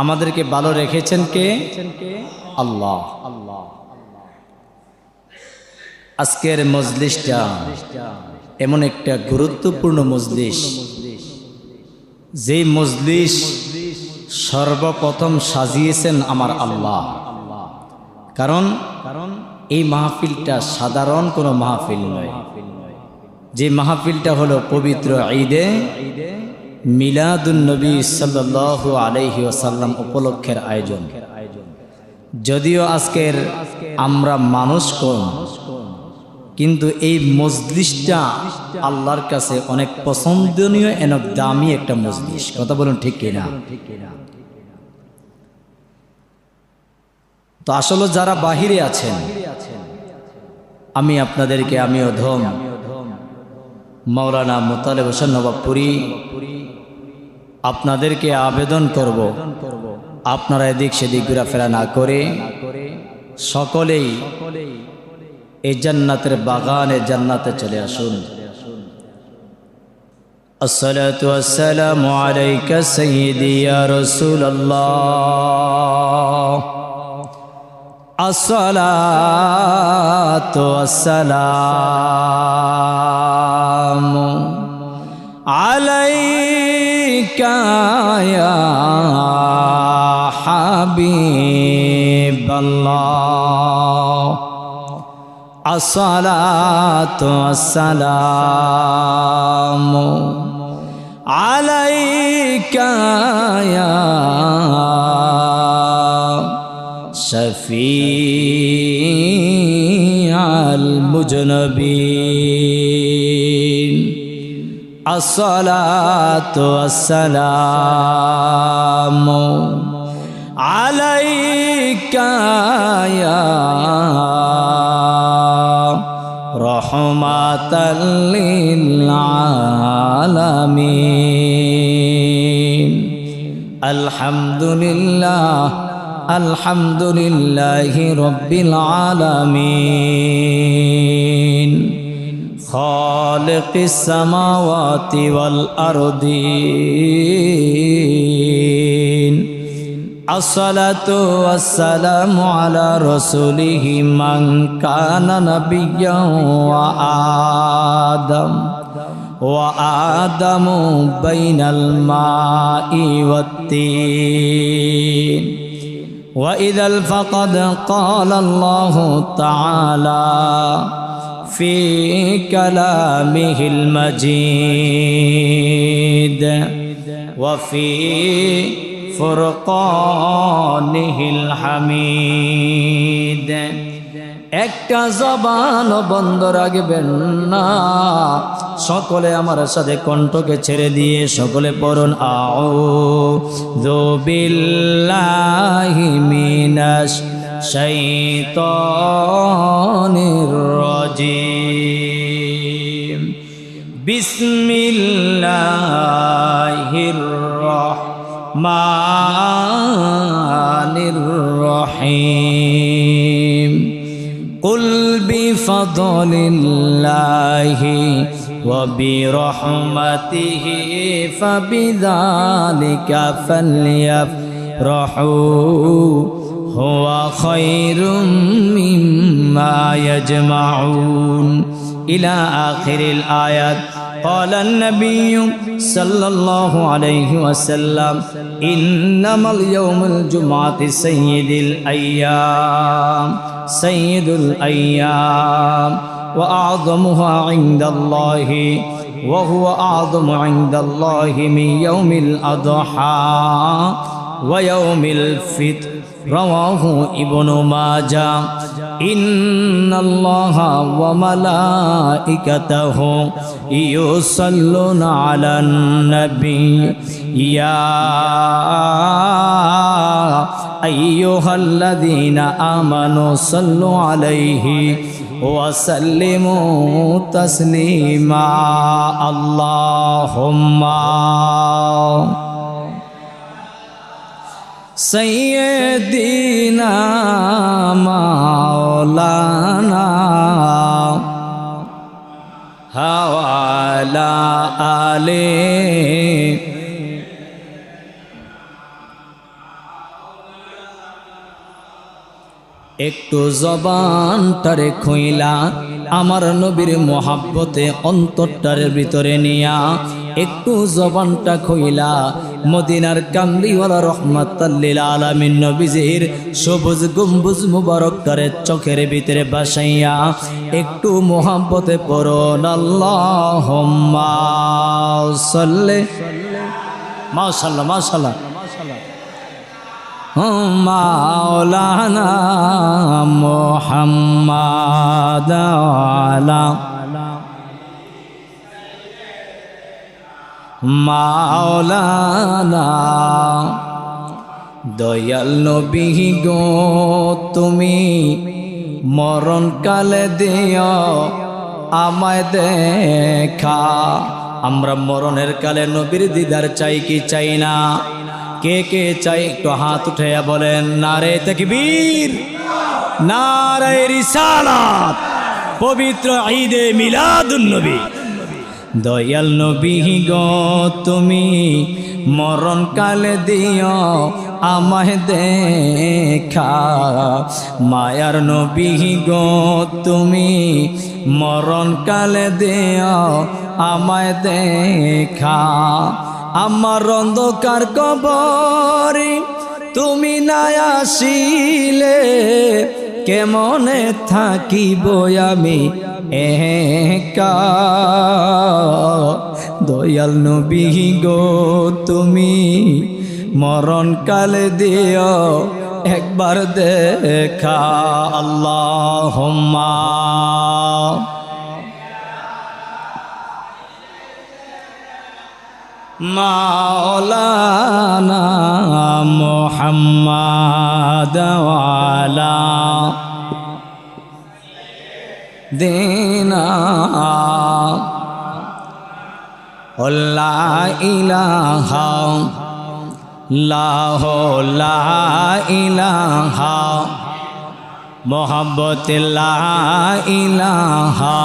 আমাদেরকে ভালো রেখেছেন কে? আল্লাহ। আজকের মজলিসটা এমন একটা গুরুত্বপূর্ণ মজলিস, যে মজলিস সর্বপ্রথম সাজিয়েছেন আমার আল্লাহ। কারণ এই মাহফিলটা সাধারণ কোনো মাহফিল নয়। যে মাহফিলটা হলো পবিত্র ঈদে মিলাদুন নবী সাল্লাল্লাহু আলাইহি ওয়াসাল্লাম উপলক্ষের আয়োজন। যদিও আজকের আমরা মানুষ কম, কিন্তু এই মজলিসটা আল্লাহর কাছে অনেক পছন্দনীয়, অনেক দামি একটা মজলিস। কথা বলুন ঠিক কিনা? তো আসলে যারা বাহিরে আছেন, আমি আপনাদেরকে, আমি অধম মাওলানা মোতালেব হোসেন নবাবপুরী, আপনাদেরকে আবেদন করব, আপনারা এদিক সেদিক ঘোরাফেরা না করে সকলেই এই জান্নাতের বাগানে জান্নাতে চলে আসুন। আসসালাতু ওয়াসসালামু আলাইকা সাইয়্যিদি ইয়া রাসূলুল্লাহ, আসসালাতু ওয়াসসালামু আলাইকা ইয়া হাবিবাল্লাহ, আসসালাতু ওয়াসসালামু আলাইকা ইয়া শফিআল মুজনবিন, আসসালাতু ওয়াসসালামু আলাইকা ইয়া রহমাতাল লিল আলামিন। আলহামদুলিল্লাহ, আলহামদুলিল্লাহি রাব্বিল আলামিন, খালিকিস সামাওয়াতি ওয়াল আরদিন। আসসালাতু ওয়াসসালামু আলা রাসূলিহি মান কানা নাবিয়্যান ওয়া আদামু বাইনাল মাই ওয়াত-তিন। وإذا الفقد قال الله تعالى في كلامه المجيد وفي فرقانه الحميد। একটা জবান বন্ধ রাখবেন না, সকলে আমার সাথে কণ্ঠকে ছেড়ে দিয়ে সকলে পড়ুন আউযু বিল্লাহি মিনাশ শাইতানির রাজিম। বিসমিল্লাহির রহমানির রহিম। কুল বিফদলিল্লাহি ওয়া বিরহমাতিহি ফাবিযালিকা ফালইফরাহু হুয়া খায়রুম মিম্মা ইয়াজমাউন ইলা আখিরিল আয়াত। قال النبي صلى الله عليه وسلم إنما اليوم الجمعة سيد الأيام وأعظمها عند الله وهو أعظم عند الله من يوم الأضحى ويوم الفطر رواه ابن ماجه. إن الله وملائكته يصلون على النبي يا أيها الذين آمنوا صلوا عليه وسلموا تسليما. اللهم سيدنا مولانا وعلى آله একটু জবানটারে খুইলা আমার নবীর মোহাব্বতে অন্তরটারে ভিতরে নিয়া একটু জবানটা খুইলা মদিনার কামলিওয়ালা রহমাতাল লিল আলামিন নবীজির সবুজ গম্বুজ মুবারকটারে চোখের ভিতরে বাসাইয়া একটু মোহাব্বতে পড়ুন আল্লাহুম্মা সাল্লি মাশাআল্লাহ মাশাআল্লাহ মাওলানা মুহাম্মাদ আলা মাওলানা দয়াল নবী গো তুমি মরণ কালে দিও আমায় দেখা। আমরা মরণের কালে নবীর দিদার চাই কি চাই না? কে কে চাই একটু হাত উঠাইয়া বলেন নারে তাকবীর, নারে রিসালাত, পবিত্র ঈদে মিলাদুন নবী। দয়াল নবী গো তুমি মরণ কালে দিও আমায় দেখা। মায়ার নবী গো তুমি মরণ কালে দিও আমায় দেখা। আমার অন্ধকার কবরে তুমি না আসিলে কেমনে থাকিব আমি একা। দয়াল নবী গো তুমি মরণ কালে দিও একবার দেখা। আল্লাহুম্মা মাওলানা মুহাম্মাদ ওয়ালা দিনা লা ইলাহা লাহু লা ইলাহা মুহাব্বত লা ইলাহা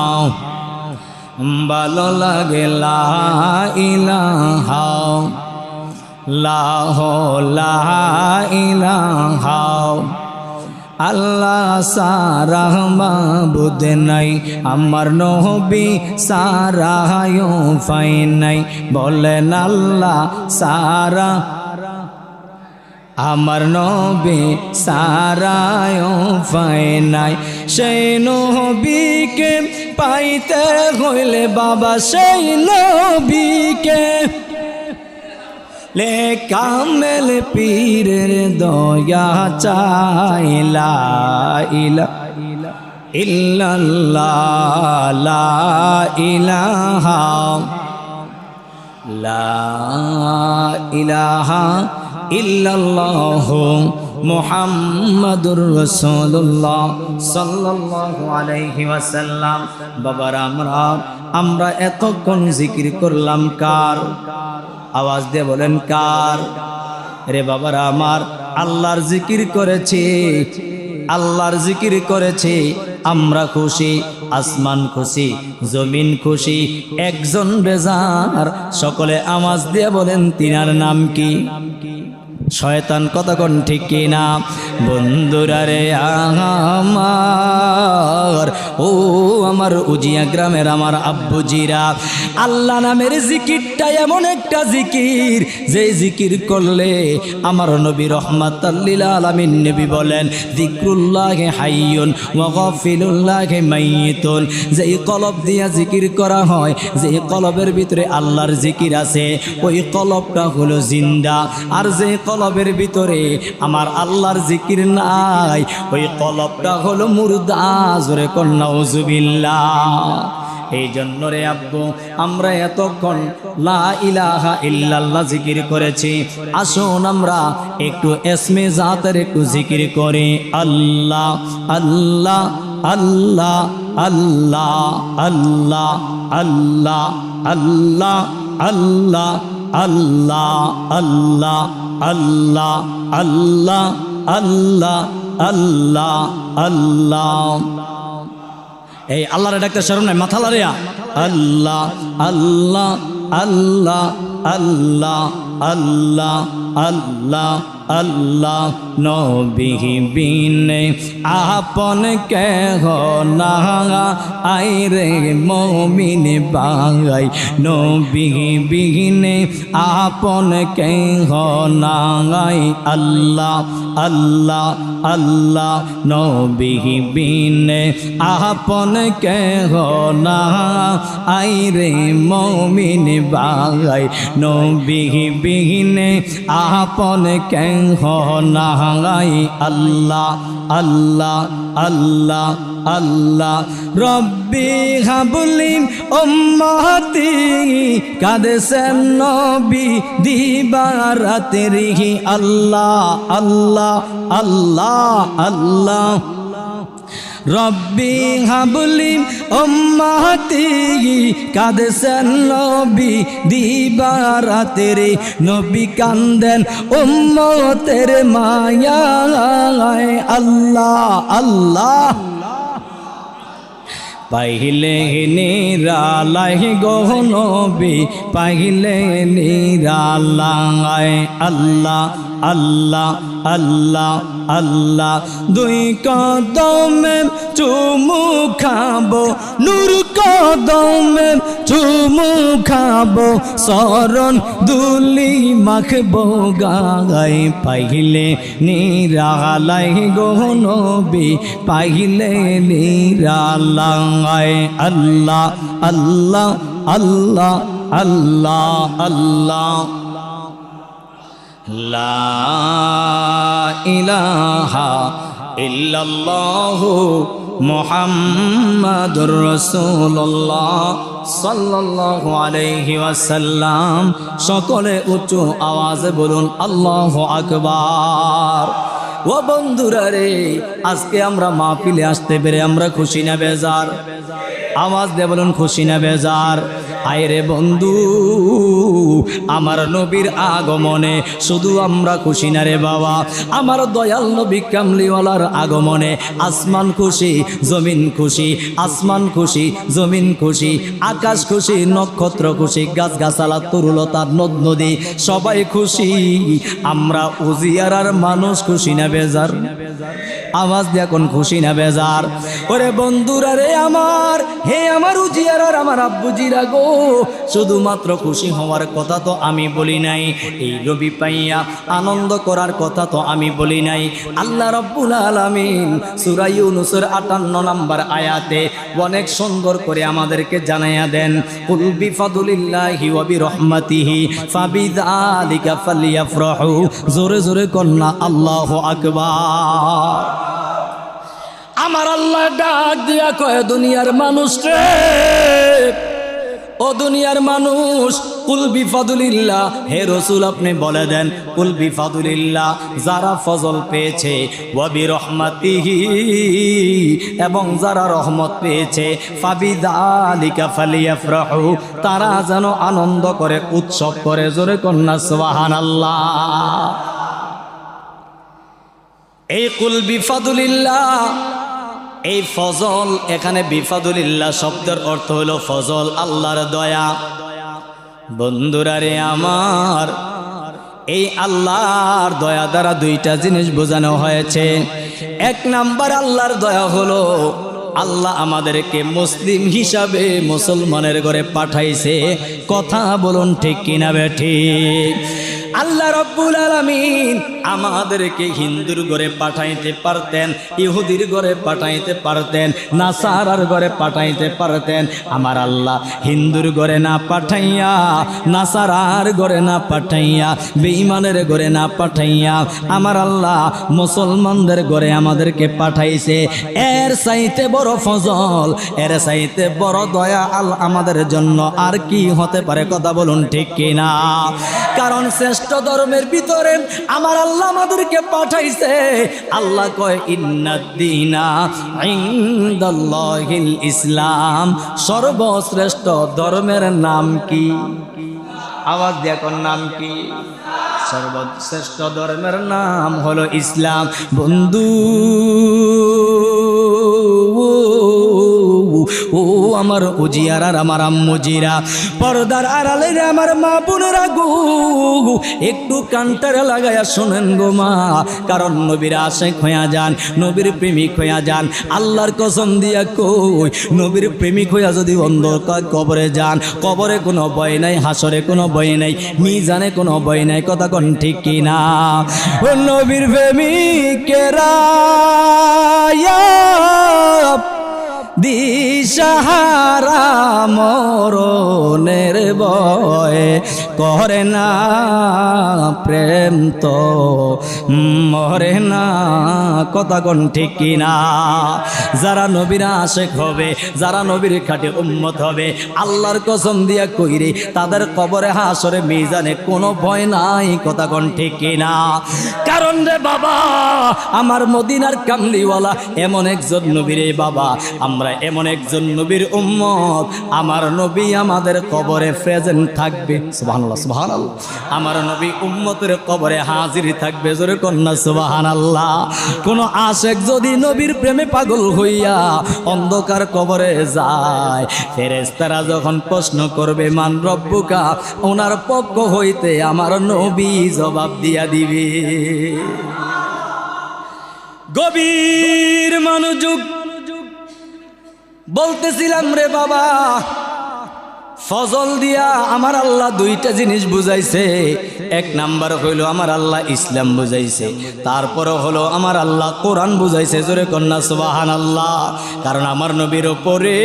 ভালো লাগে লা ইলাহা লাহু লা ইলাহা আল্লাহ সারা মাবুদ নাই আমার নবী সারায়ও ফাই নাই বলেন আল্লাহ সারা আমার নবী সারায়ও ফাই নাই। সেই নবীকে পাইতে হইলে বাবা সেই নবীকে লে কামেল পীরের দয়া চাইলা ইলাহা ইল্লাল্লাহ লা ইলাহা লা ইলাহা ইল্লাল্লাহু মুহাম্মাদুর রাসূলুল্লাহ সাল্লাল্লাহু আলাইহি ওয়াসাল্লাম। বাবারা আমরা এতক্ষণ জিকির করলাম কার? আওয়াজ দিয়ে বলেন কার? রে বাবারা আমার আল্লাহর জিকির করেছি, আল্লাহর জিকির করেছি, আমরা খুশি, আসমান খুশি, জমিন খুশি, একজন বেজার। সকলে আওয়াজ দিয়ে বলেন তিনার নাম কি? শয়তান কতক্ষণ ঠিক কিনা? বন্ধুরা রে আমার, ও আমার উজিয়া গ্রামের আমার আব্বুজিরা, আল্লাহ নামের জিকিরটা এমন একটা জিকির যে জিকির করলে আমার নবী রহমাতাল লিল আলামিন নবী বলেন যিকরুল্লাহি হাইয়ুন ওয়া গাফিলুল্লাহি মাইয়িতুন। যেই কলব দিয়া জিকির করা হয়, যেই কলবের ভিতরে আল্লাহর জিকির আছে, ওই কলবটা হলো জিন্দা। আর যে কলবের ভিতরে আমার আল্লাহর জিকির নাই, ওই কলবটা হলো মুর্দা। জোরে কন্যা নাউজুবিল্লাহ। এই জন্য রে আব্বু আমরা এতক্ষণ লা ইলাহা ইল্লাল্লাহ জিকির করেছি। আসুন আমরা একটু ইসমে জাতের একটু জিকির করি। আল্লাহ আল্লাহ আল্লাহ আল্লাহ আল্লাহ আল্লাহ আল্লাহ আল্লাহ আল্লাহ আল্লাহ আল্লাহ আল্লাহ আল্লাহ আল্লাহ আল্লাহ। এই আল্লাহর ডাকতে শরম নাই, মাথা লাড়িয়া আল্লাহ আল্লাহ আল্লাহ আল্লাহ আল্লাহ আল্লাহ আল্লাহ নবী বিনে আপন কেহ না আইরে মুমিন ভাই নবী বিনে আপন কেহ নাই আল্লাহ আল্লাহ আল্লাহ নবী বিনে আপন কেহ না আইরে মুমিন ভাই নবী বিনে আপন কেহ নাই আল্লাহ আল্লাহ আল্লাহ আল্লাহ রব্বি হাবলি উম্মতি কাদেসেন নবী দিবারাতেরি আল্লাহ আল্লাহ আল্লাহ আল্লাহ রব্বি হাবলি উম্মতি কাদেসেন নবী দিবারাতেরি নবী কান্দেন উম্মতের মায়ায় আল্লাহ আল্লাহ পাইলে নিরালাই গো নবী পাইলে নিরালাই আল্লাহ আল্লাহ আল্লাহ আল্লাহ দুই কদমে চুমু খাবো নূর কদমে চুমু খাবো শরণ দুলি মাখবো গায় পাইলে নিরালাই গো নবী পাইলে নিরালাই আল্লাহ আল্লাহ আল্লাহ আল্লাহ আল্লাহ লা ইলাহা ইল্লাল্লাহু মুহাম্মাদুর রাসূলুল্লাহ সাল্লাল্লাহু আলাইহি ওয়াসাল্লাম সকলে উচ্চ আওয়াজে বলুন আল্লাহু আকবার ও বন্ধুরা রে আজকে আমরা মাহফিলে আসতে পেরে আমরা খুশি না বেজার আওয়াজ দিয়ে বলুন খুশি না বেজার আইরে বন্ধু আমার নবীর আগমনে শুধু আমরা খুশি না রে বাবা আমার দয়াল নবী কামলিওয়ালার আগমনে আসমান খুশি জমিন খুশি আসমান খুশি জমিন খুশি আকাশ খুশি নক্ষত্র খুশি গাছগাছালা তরুলতা নদ নদী সবাই খুশি আমরা উজিয়ারার মানুষ খুশি না বেজার আওয়াজ দিয়ে কোন খুশি না বেজার ওরে বন্ধুরা রে আমার হে আমার উজিয়ারার আমার আব্বুজিরা গো শুধুমাত্র খুশি হওয়ার কথা তো আমি বলি নাই এই রবি পাইয়া আনন্দ করার কথা তো আমি বলি নাই আল্লাহ রাব্বুল আলামিন সূরা ইউনূসের 58 নম্বর আয়াতে অনেক সুন্দর করে আমাদেরকে জানাইয়া দেন কুল বিফাদুলিল্লাহি ওয়া বিরহমাতিহি ফাবিযালিকা ফালইফরাহু জোরে জোরে কন্না আল্লাহু আকবার আমার আল্লাহ ডাক দিয়া কয় দুনিয়ার মানুষ রে ও দুনিয়ার মানুষ কুল বিফাদুলিল্লাহ হে রাসূল আপনি বলে দেন কুল বিফাদুলিল্লাহ যারা ফজল পেয়েছে ওয়া বিরহমাতিহি এবং যারা রহমত পেয়েছে ফাবিযালিকা ফালইফরাহু তারা যেন আনন্দ করে উৎসব করে জোরে কন্না সুবহানাল্লাহ এই কুল বিফাদুলিল্লাহ এই ফজল এখানে বিফাদুলিল্লাহ শব্দের অর্থ হলো ফজল আল্লাহর দয়া বন্ধুরা রে আমার এই আল্লাহর দয়া দ্বারা দুইটা জিনিস বোঝানো হয়েছে এক নাম্বার আল্লাহর দয়া হলো আল্লাহ আমাদেরকে মুসলিম হিসাবে মুসলমানের ঘরে পাঠাইছে কথা বলুন ঠিক কিনা বেঠিক আল্লাহ রাব্বুল আলামিন আমাদেরকে হিন্দুর ঘরে পাঠাইতে পারতেন ইহুদির ঘরে পাঠাইতে পারতেন নাসারার ঘরে পাঠাইতে পারতেন আমার আল্লাহ হিন্দুর ঘরে না পাঠাইয়া নাসারার ঘরে না পাঠাইয়া বেঈমানের ঘরে না পাঠাইয়া আমার আল্লাহ মুসলমানদের ঘরে আমাদেরকে পাঠাইছে এর চাইতে বড় ফজল এর চাইতে বড় দয়া আমাদের জন্য আর কি হতে পারে কথা বলুন ঠিক কিনা কারণ শ্রেষ্ঠ ধর্মের ভিতরে আমার আল্লাহ আমাদেরকে পাঠাইছে আল্লাহ কয় ইন্নাদ-দীনা ইনদাল্লাহিল ইসলাম সর্বশ্রেষ্ঠ ধর্মের নাম কি আওয়াজ দিয়ে কোন নাম কি সর্বশ্রেষ্ঠ ধর্মের নাম হলো ইসলাম বন্ধু ও আমার উজিয়ার আর আমার আম্মুজিরা, পর্দার আড়ালে আমার মা বোনেরা গো, একটু কানটারে লাগাইয়া শোনেন গো মা, কারণ নবীর আশিক হইয়া যান, নবীর প্রেমিক হইয়া যান। আল্লাহর কসম দিয়া কই, নবীর প্রেমিক হইয়া যদি অন্ধকার কবরে যান, কবরে কোনো ভয় নাই, হাসরে কোনো ভয় নাই, মিজানে কোনো ভয় নাই, কথা কোন ঠিক কিনা? ও নবীর প্রেমিকেরা দিশাহারা মরণের ভয় করে না, প্রেম তো মরে না, কথা কোন ঠিক কিনা? যারা নবীর আশিক হবে, যারা নবীর খাঁটি উম্মত হবে, আল্লাহর কসম দিয়া কইরে তাদের কবরে হাসরে মিজানে কোনো ভয় নাই, কথা কোন ঠিক কিনা? কারণ রে বাবা, আমার মদিনার কামলিওয়ালা এমন একজন নবী রে বাবা, আমরা এমন একজন নবীর উম্মত, আমার নবী আমাদের কবরে প্রেজেন্ট থাকবে। সুবহানাল্লাহ, সুবহানাল্লাহ। আমার নবী উম্মতের কবরে হাজির থাকবে, জোরে কন্যা সুবহানাল্লাহ। কোন আশিক যদি নবীর প্রেমে পাগল হইয়া অন্ধকার কবরে যায়, ফেরেশতারা যখন প্রশ্ন করবে মান রব্বুকা, ওনার পক্ষ হইতে আমার নবী জবাব দিয়া দিবে। গভীর মনোযোগ বলতেছিলাম রে বাবা, ফজল দিয়া আমার আল্লাহ দুইটা জিনিস বুঝাইছে। এক নাম্বার হইল আমার আল্লাহ ইসলাম বুঝাইছে, তারপরে হলো আমার আল্লাহ কোরআন বুঝাইছে, জোরে কন্যা সুবহানাল্লাহ। কারণ আমার নবীর উপরে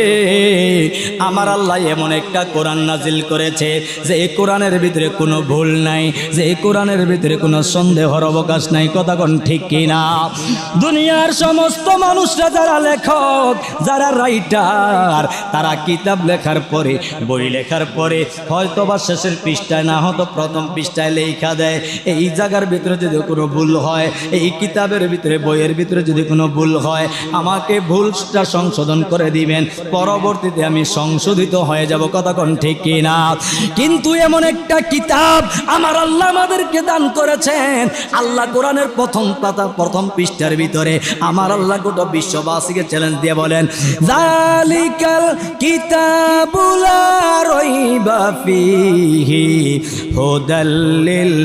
আমার আল্লাহ এমন একটা কোরআন নাজিল করেছে যে এই কোরআনের ভিতরে কোনো ভুল নাই, যে এই কোরআনের ভিতরে কোনো সন্দেহর অবকাশ নাই, কথা কোন ঠিক কিনা? দুনিয়ার সমস্ত মানুষরা, যারা লেখক, যারা রাইটার, তারা কিতাব লেখার পরে, বই লেখার পরে হয়তো বা শেষের পৃষ্ঠায় না হয়তো প্রথম পৃষ্ঠায় লেখা দেয়, এই জায়গার ভিতরে যদি কোনো ভুল হয়, এই কিতাবের ভিতরে, বইয়ের ভিতরে যদি কোনো ভুল হয়, আমাকে ভুলটা সংশোধন করে দিবেন, পরবর্তীতে আমি সংশোধিত হয়ে যাব, কথা কোন ঠিক কিনা? কিন্তু এমন একটা কিতাব আমার আল্লাহ আমাদেরকে দান করেছেন। আল্লাহ কোরআনের প্রথম পাতা, প্রথম পৃষ্ঠার ভিতরে আমার আল্লাহ গোটা বিশ্ববাসীকে চ্যালেঞ্জ দিয়ে বলেন, যালিকাল কিতাবুল রাইবা ফীহি হুদাল লিল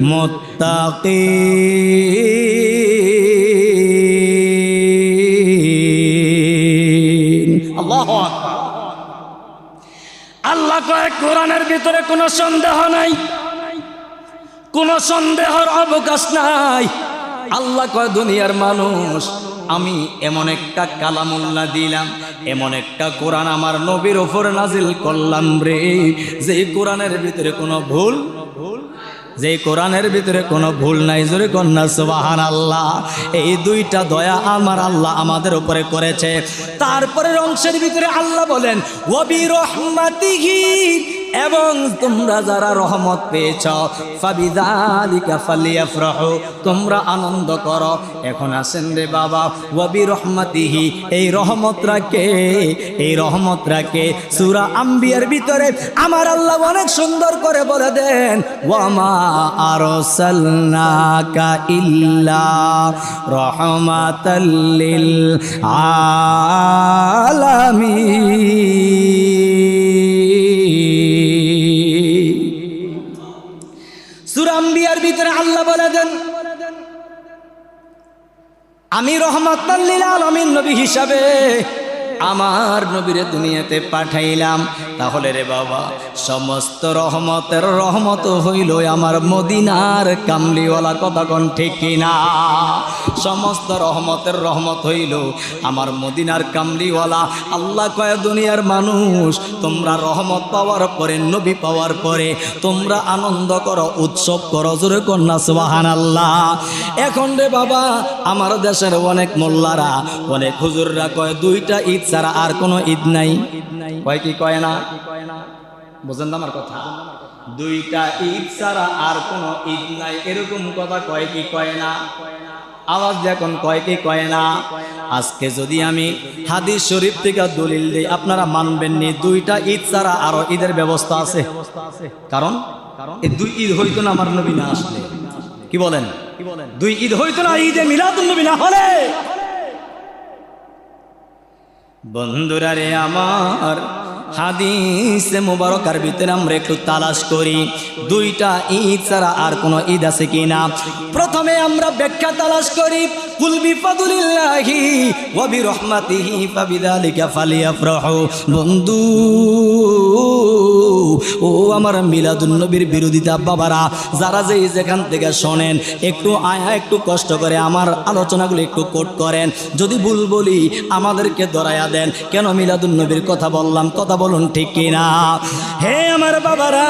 মুত্তাকিন। আল্লাহু আকবার। আল্লাহ কয় কোরআনের ভিতরে কোনো সন্দেহ নাই, কোনো সন্দেহের অবকাশ নাই। আল্লাহ কয় দুনিয়ার মানুষ, আমি এমন একটা কালামুল্লাহ দিলাম, এমন একটা কোরআন আমার নবীর উপরে নাজিল করলাম রে, যে কোরআনের ভিতরে কোনো ভুল, যে কোরআনের ভিতরে কোনো ভুল নাই, জোরে কন্যা সুবহানাল্লাহ। এই দুইটা দয়া আমার আল্লাহ আমাদের উপরে করেছে। তারপরে অংশের ভিতরে আল্লাহ বলেন, ওয়া বিরহমাতিহি, এবং তোমরা যারা রহমত পেয়েছ, ফাবিযালিকা ফালিয়াফরাহু, তোমরা আনন্দ করো। এখন আসেন রে বাবা, ওয়া বিরহমাতিহি, এই রহমতরা কে? এই রহমতরা কে? সূরা আম্বিয়ার ভিতরে আমার আল্লাহ অনেক সুন্দর করে বলে দেন, ওয়া মা আরসালনাকা ইল্লা রাহমাতাল লিল আলামিন। সূরা আম্বিয়ার ভিতরে আল্লাহ বলে দেন, আমি রহমাতাল লিল আলামিন নবী হিসাবে আমার নবীরে দুনিয়াতে পাঠাইলাম। তাহলে রে বাবা, সমস্ত রহমতের রহমত হইল আমার মদিনার কামলিওয়ালা, কথা কোন ঠিক কিনা? সমস্ত রহমতের রহমত হইল আমার মদিনার কামলিওয়ালা। আল্লাহ কয় দুনিয়ার মানুষ, তোমরা রহমত পাওয়ার পরে, নবী পাওয়ার পরে তোমরা আনন্দ করো, উৎসব করো, জোরে কন্যা সুবহানাল্লাহ। এখন রে বাবা, আমার দেশের অনেক মোল্লারা, অনেক হুজুররা কয় দুইটা ঈদ ছাড়া আর কোনো ঈদ নাই। কয় কি কয় না? বুঝেন না আমার কথা? দুইটা ঈদ ছাড়া আর কোনো ঈদ নাই, এরকম কথা কয় কি কয় না? আওয়াজ যখন কয় কি কয় না? আজকে যদি আমি হাদিস শরীফ থেকে দলিল দিই, আপনারা মানবেন নি দুইটা ঈদ ছাড়া আরো ঈদের ব্যবস্থা আছে? কারণ এই দুই ঈদ হইতো না আমার নবী না আসলে। কি বলেন? দুই ঈদ হইতো না ঈদে মিলাদুন নবী না হলে। বন্ধুরা রে আমার, হাদিসে মুবারকার ভিতরে আমরা একটু তালাশ করি দুইটা ঈদ ছাড়া আর কোনো ঈদ আছে কিনা। প্রথমে আমরা ব্যাখ্যা তালাশ করি, কুল বিফাদুলিল্লাহি ওয়া বিরহমাতিহি ফাবিযালিকা ফালিয়াফরাহু। বন্ধু ও আমার মিলাদুন নবীর বিরোধিতা বাবারা, যারা যেখান থেকে শোনেন একটু একটু কষ্ট করে আমার আলোচনাগুলো একটু কোট করেন। যদি ভুল বলি আমাদেরকে ধরায়া দেন, কেন মিলাদুন নবীর কথা বললাম, কথা বলুন ঠিক কিনা। হে আমার বাবারা,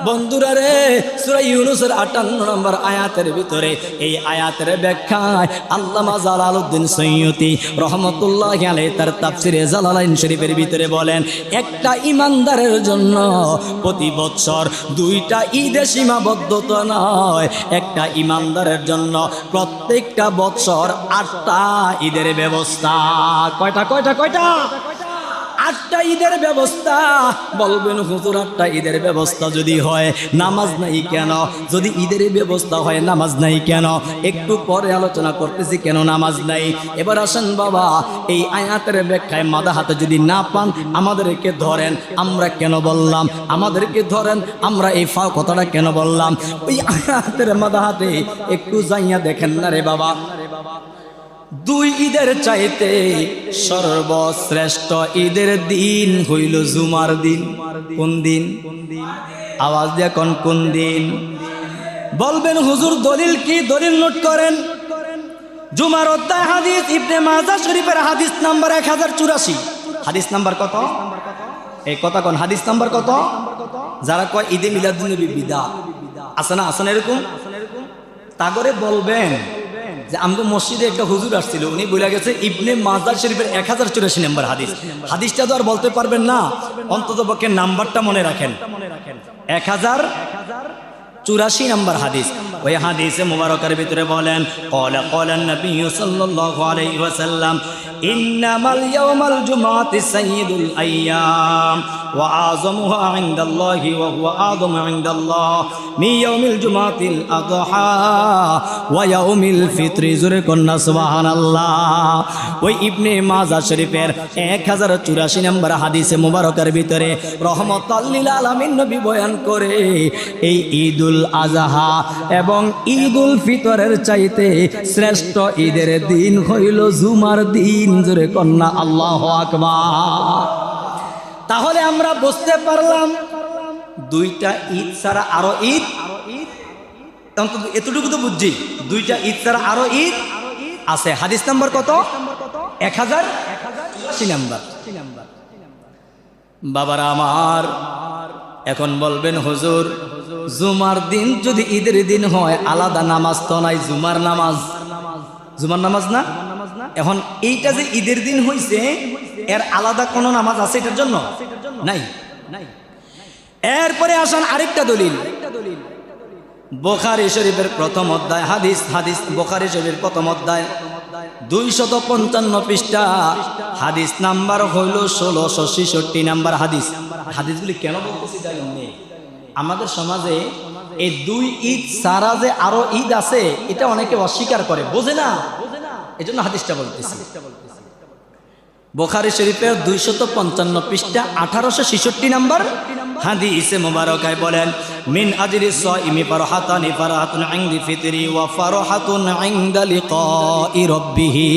বন্ধুরা রে, সূরা ইউনূসের 58 নম্বর আয়াতের ভিতরে এই আয়াতের ব্যাখ্যায় আল্লামা জালালউদ্দিন সৈয়্যতি রহমাতুল্লাহি আলাইহি তার তাফসিরে জালালাইন শরীফের ভিতরে বলেন, একটা ঈমানদারের জন্য প্রতি বছর দুইটা ঈদে সীমাবদ্ধতা নয়, একটা ঈমানদারের জন্য প্রত্যেকটা বছর 8টা ঈদের ব্যবস্থা। কয়টা কয়টা কয়টা? 8টা ঈদের ব্যবস্থা। বলবেন হুজুর 8টা ঈদের ব্যবস্থা যদি হয় নামাজ নাই কেন? যদি ঈদের ব্যবস্থা হয় নামাজ নাই কেন? একটু পরে আলোচনা করতেছি কেন নামাজ নাই। এবার আসেন বাবা, এই আয়াতের ব্যাখ্যায় মাথা হাতে যদি না পান আমাদেরকে ধরেন, আমরা কেন বললাম, আমাদেরকে ধরেন, আমরা এই কথাটা কেন বললাম। ওই আয়াতের মাথা হাতে একটু যাইয়া দেখেন না রে বাবা, দুই ঈদের চাইতে সর্বশ্রেষ্ঠ ঈদের দিন হইল জুমার দিন। কোন দিন? আওয়াজ দিয়ে কোন দিন? বলবেন হুজুর দলিল কি? দলিল নোট করেন। জুমার অধ্যায় হাদিস ইবনে মাজাহ শরীফের হাদিস নাম্বার 1084। হাদিস নাম্বার কত? এই কথা কোন হাদিস নাম্বার কত? যারা কয় ঈদে মিলাদুন নবী বিদআত, আছে না? আছে না এরকম? তাগরে বলবেন যে আমগো মসজিদে একটা হুজুর আসছিল, উনি বলে গেছে ইবনে মাজাহ শরীফের 1084 নম্বর হাদিস। হাদিসটা তো আর বলতে পারবেন না, অন্তত পক্ষে নাম্বারটা মনে রাখেন। 1084 নম্বর হাদিস। ওই হাদিসে মুবারকের ভিতরে বলেন, ক্বালা নবী সাল্লাল্লাহু আলাইহি ওয়াসাল্লাম, ইন্নামাল ইয়াউমাল জুমআতি সাইয়্যিদুল আইয়াম ওয়া আযমুহা ইনদাল্লাহি ওয়া হুয়া আযমু ইনদাল্লাহ মিন ইয়াউমিল জুমআতিল আযহা ওয়া ইয়াউমিল ফিত্রি। জোরে কন্না সুবহানাল্লাহ। ওই ইবনে মাজাহ শরীফের 1084 নম্বর হাদিসে মুবারকের ভিতরে রহমাতুল লিল আলামিন নবী বয়ান করে, এই ঈদুল আযহা এবং ঈদুল ফিতরের চাইতে শ্রেষ্ঠ ঈদের দিন হইল জুমার দিন। জোরে কন্না আল্লাহু আকবার। তাহলে আমরা বুঝতে পারলাম দুইটা ঈদ ছাড়া আরো ঈদ, এতটুকু তো বুঝছি, দুইটা ঈদ ছাড়া আরো ঈদ আছে। হাদিস নাম্বার কত? 1084 নাম্বার। বাবারা আমার, এখন বলবেন হুজুর জুমার দিন যদি ঈদের দিন হয় আলাদা নামাজ তো নাই, জুমার নামাজ, জুমার নামাজ না? এখন এইটা যে ঈদের দিন হইছে এর আলাদা কোন নামাজ আছে এটার জন্য? নাই। এরপরে আসেন আরেকটা দলিল, বুখারী শরীফের প্রথম অধ্যায় হাদিস বুখারী শরীফের প্রথম অধ্যায় 255 পৃষ্ঠা, হাদিস নাম্বার হইল 1666 নাম্বার হাদিস। হাদিসগুলি কেন বলতেছি জানেন? আমাদের সমাজে এই দুই ঈদ ছাড়া যে আরো ঈদ আছে এটা অনেকে অস্বীকার করে, বোঝে না, এজন্য হাদিসটা বলতেছি। বুখারী শরীফের 255 পৃষ্ঠা 1866 নাম্বার হাদিসে মুবারকায় বলেন, মিন আজরি সাইমি ফারহাতানি, ফারহাতুন ইনদি ফিতরি ওয়া ফারহাতুন ইনদা লিকাই রাব্বিহি।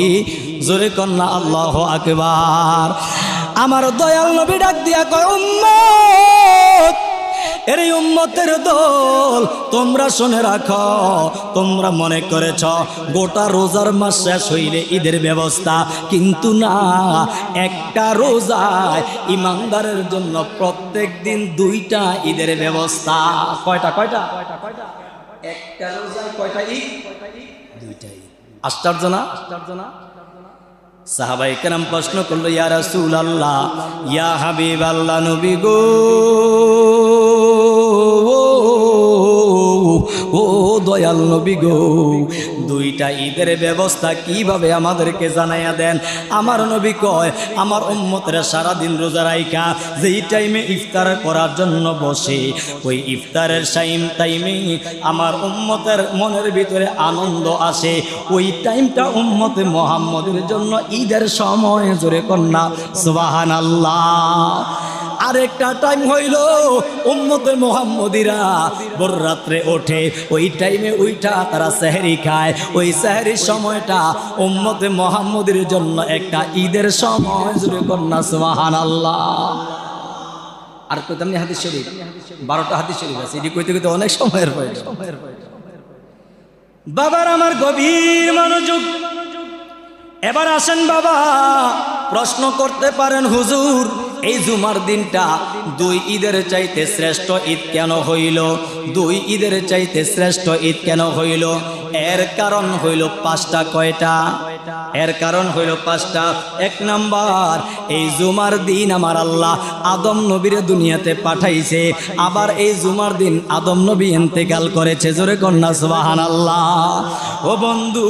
জোরে কন্না আল্লাহু আকবার। আমার দয়াল নবী ডাক দিয়া কয়, উম্মত, এর উম্মতের দল তোমরা শুনে রাখো, তোমরা মনে করেছ গোটা রোজার মাস শেষ হইলে ঈদের ব্যবস্থা, কিন্তু না, একটা রোজায় ইমানদারের জন্য প্রত্যেক দিন দুইটা ঈদের ব্যবস্থা। কয়টা? একটা রোজায় কয়টা ঈদ? দুইটা ঈদ। আশ্চর্য না? সাহাবায়ে কেরাম প্রশ্ন করলো, ইয়া রাসূলুল্লাহ, ইয়া হাবিবাল্লাহ, নবী গো, ও দয়াল নবী গো, দুইটা ঈদের ব্যবস্থা কিভাবে আমাদেরকে জানাইয়া দেন। আমার নবী কয়, আমার উম্মতেরা সারাদিন রোজা রাইখা যেই টাইমে ইফতার করার জন্য বসে, ওই ইফতারের টাইমে আমার উম্মতের মনের ভিতরে আনন্দ আসে। ওই টাইমটা উম্মতে মুহাম্মদের জন্য ঈদের সময়, জোরে কন্যা সুবহানাল্লাহ। আরেকটা টাইম হইল উম্মতে মুহাম্মদীরা ভোর রাত্রে ওঠে, ওই টাইমে ওইটা তারা সেহরি খায়। ওই সেহরির সময়টা উম্মতে মুহাম্মদীর জন্য একটা ঈদের সময়, জোরে কন্যা সুবহানাল্লাহ। আর কইতাম নি হাদিস শরীফ, 12টা হাদিস শরীফ আছে, এটি কইতে কইতে অনেক সময়ের প্রয়োজন। বাবার আমার গভীর মনোযোগ। এবার আসেন বাবা, প্রশ্ন করতে পারেন হুজুর, এই জুমার দিনটা দুই ঈদের চাইতে শ্রেষ্ঠ ঈদ কেন হইল? দুই ঈদের চাইতে শ্রেষ্ঠ ঈদ কেন হইল? এর কারণ হইল 5টা। কয়টা? এর কারণ হইল 5টা। 1 নাম্বার, এই জুমার দিন আমার আল্লাহ আদম নবীর দুনিয়াতে পাঠাইছে। আবার এই জুমার দিন আদম নবী ইন্তেকাল করেছে, জোরে কন্যা সুবহানাল্লাহ। ও বন্ধু,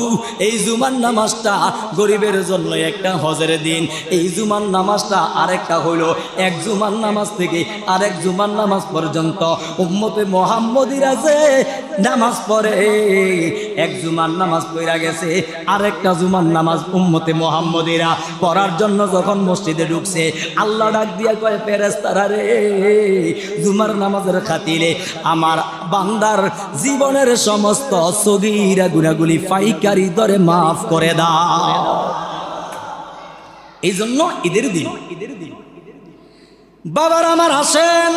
এই জুমার নামাজটা গরিবের জন্য একটা হজের দিন। এই জুমার নামাজটা আরেকটা হইল, এক জুমার নামাজ থেকে আরেক জুমার নামাজ পর্যন্ত উম্মতে মুহাম্মদীরা যে নামাজ পড়ে, এক জুমার নামাজ পড়া গেছে, আরেকটা জুমার নামাজ উম্মতে মুহাম্মদীরা পড়ার জন্য যখন মসজিদে ঢুকছে, আল্লাহ ডাক দিয়া কয়, ফেরেশতারা রে, জুমার নামাজের খাতিরে আমার বান্দার জীবনের সমস্ত সগীরা গুনাহগুলি পাইকারি দরে মাফ করে দাও। এই জন্য ঈদের দিন। বাবার আমার আসেন,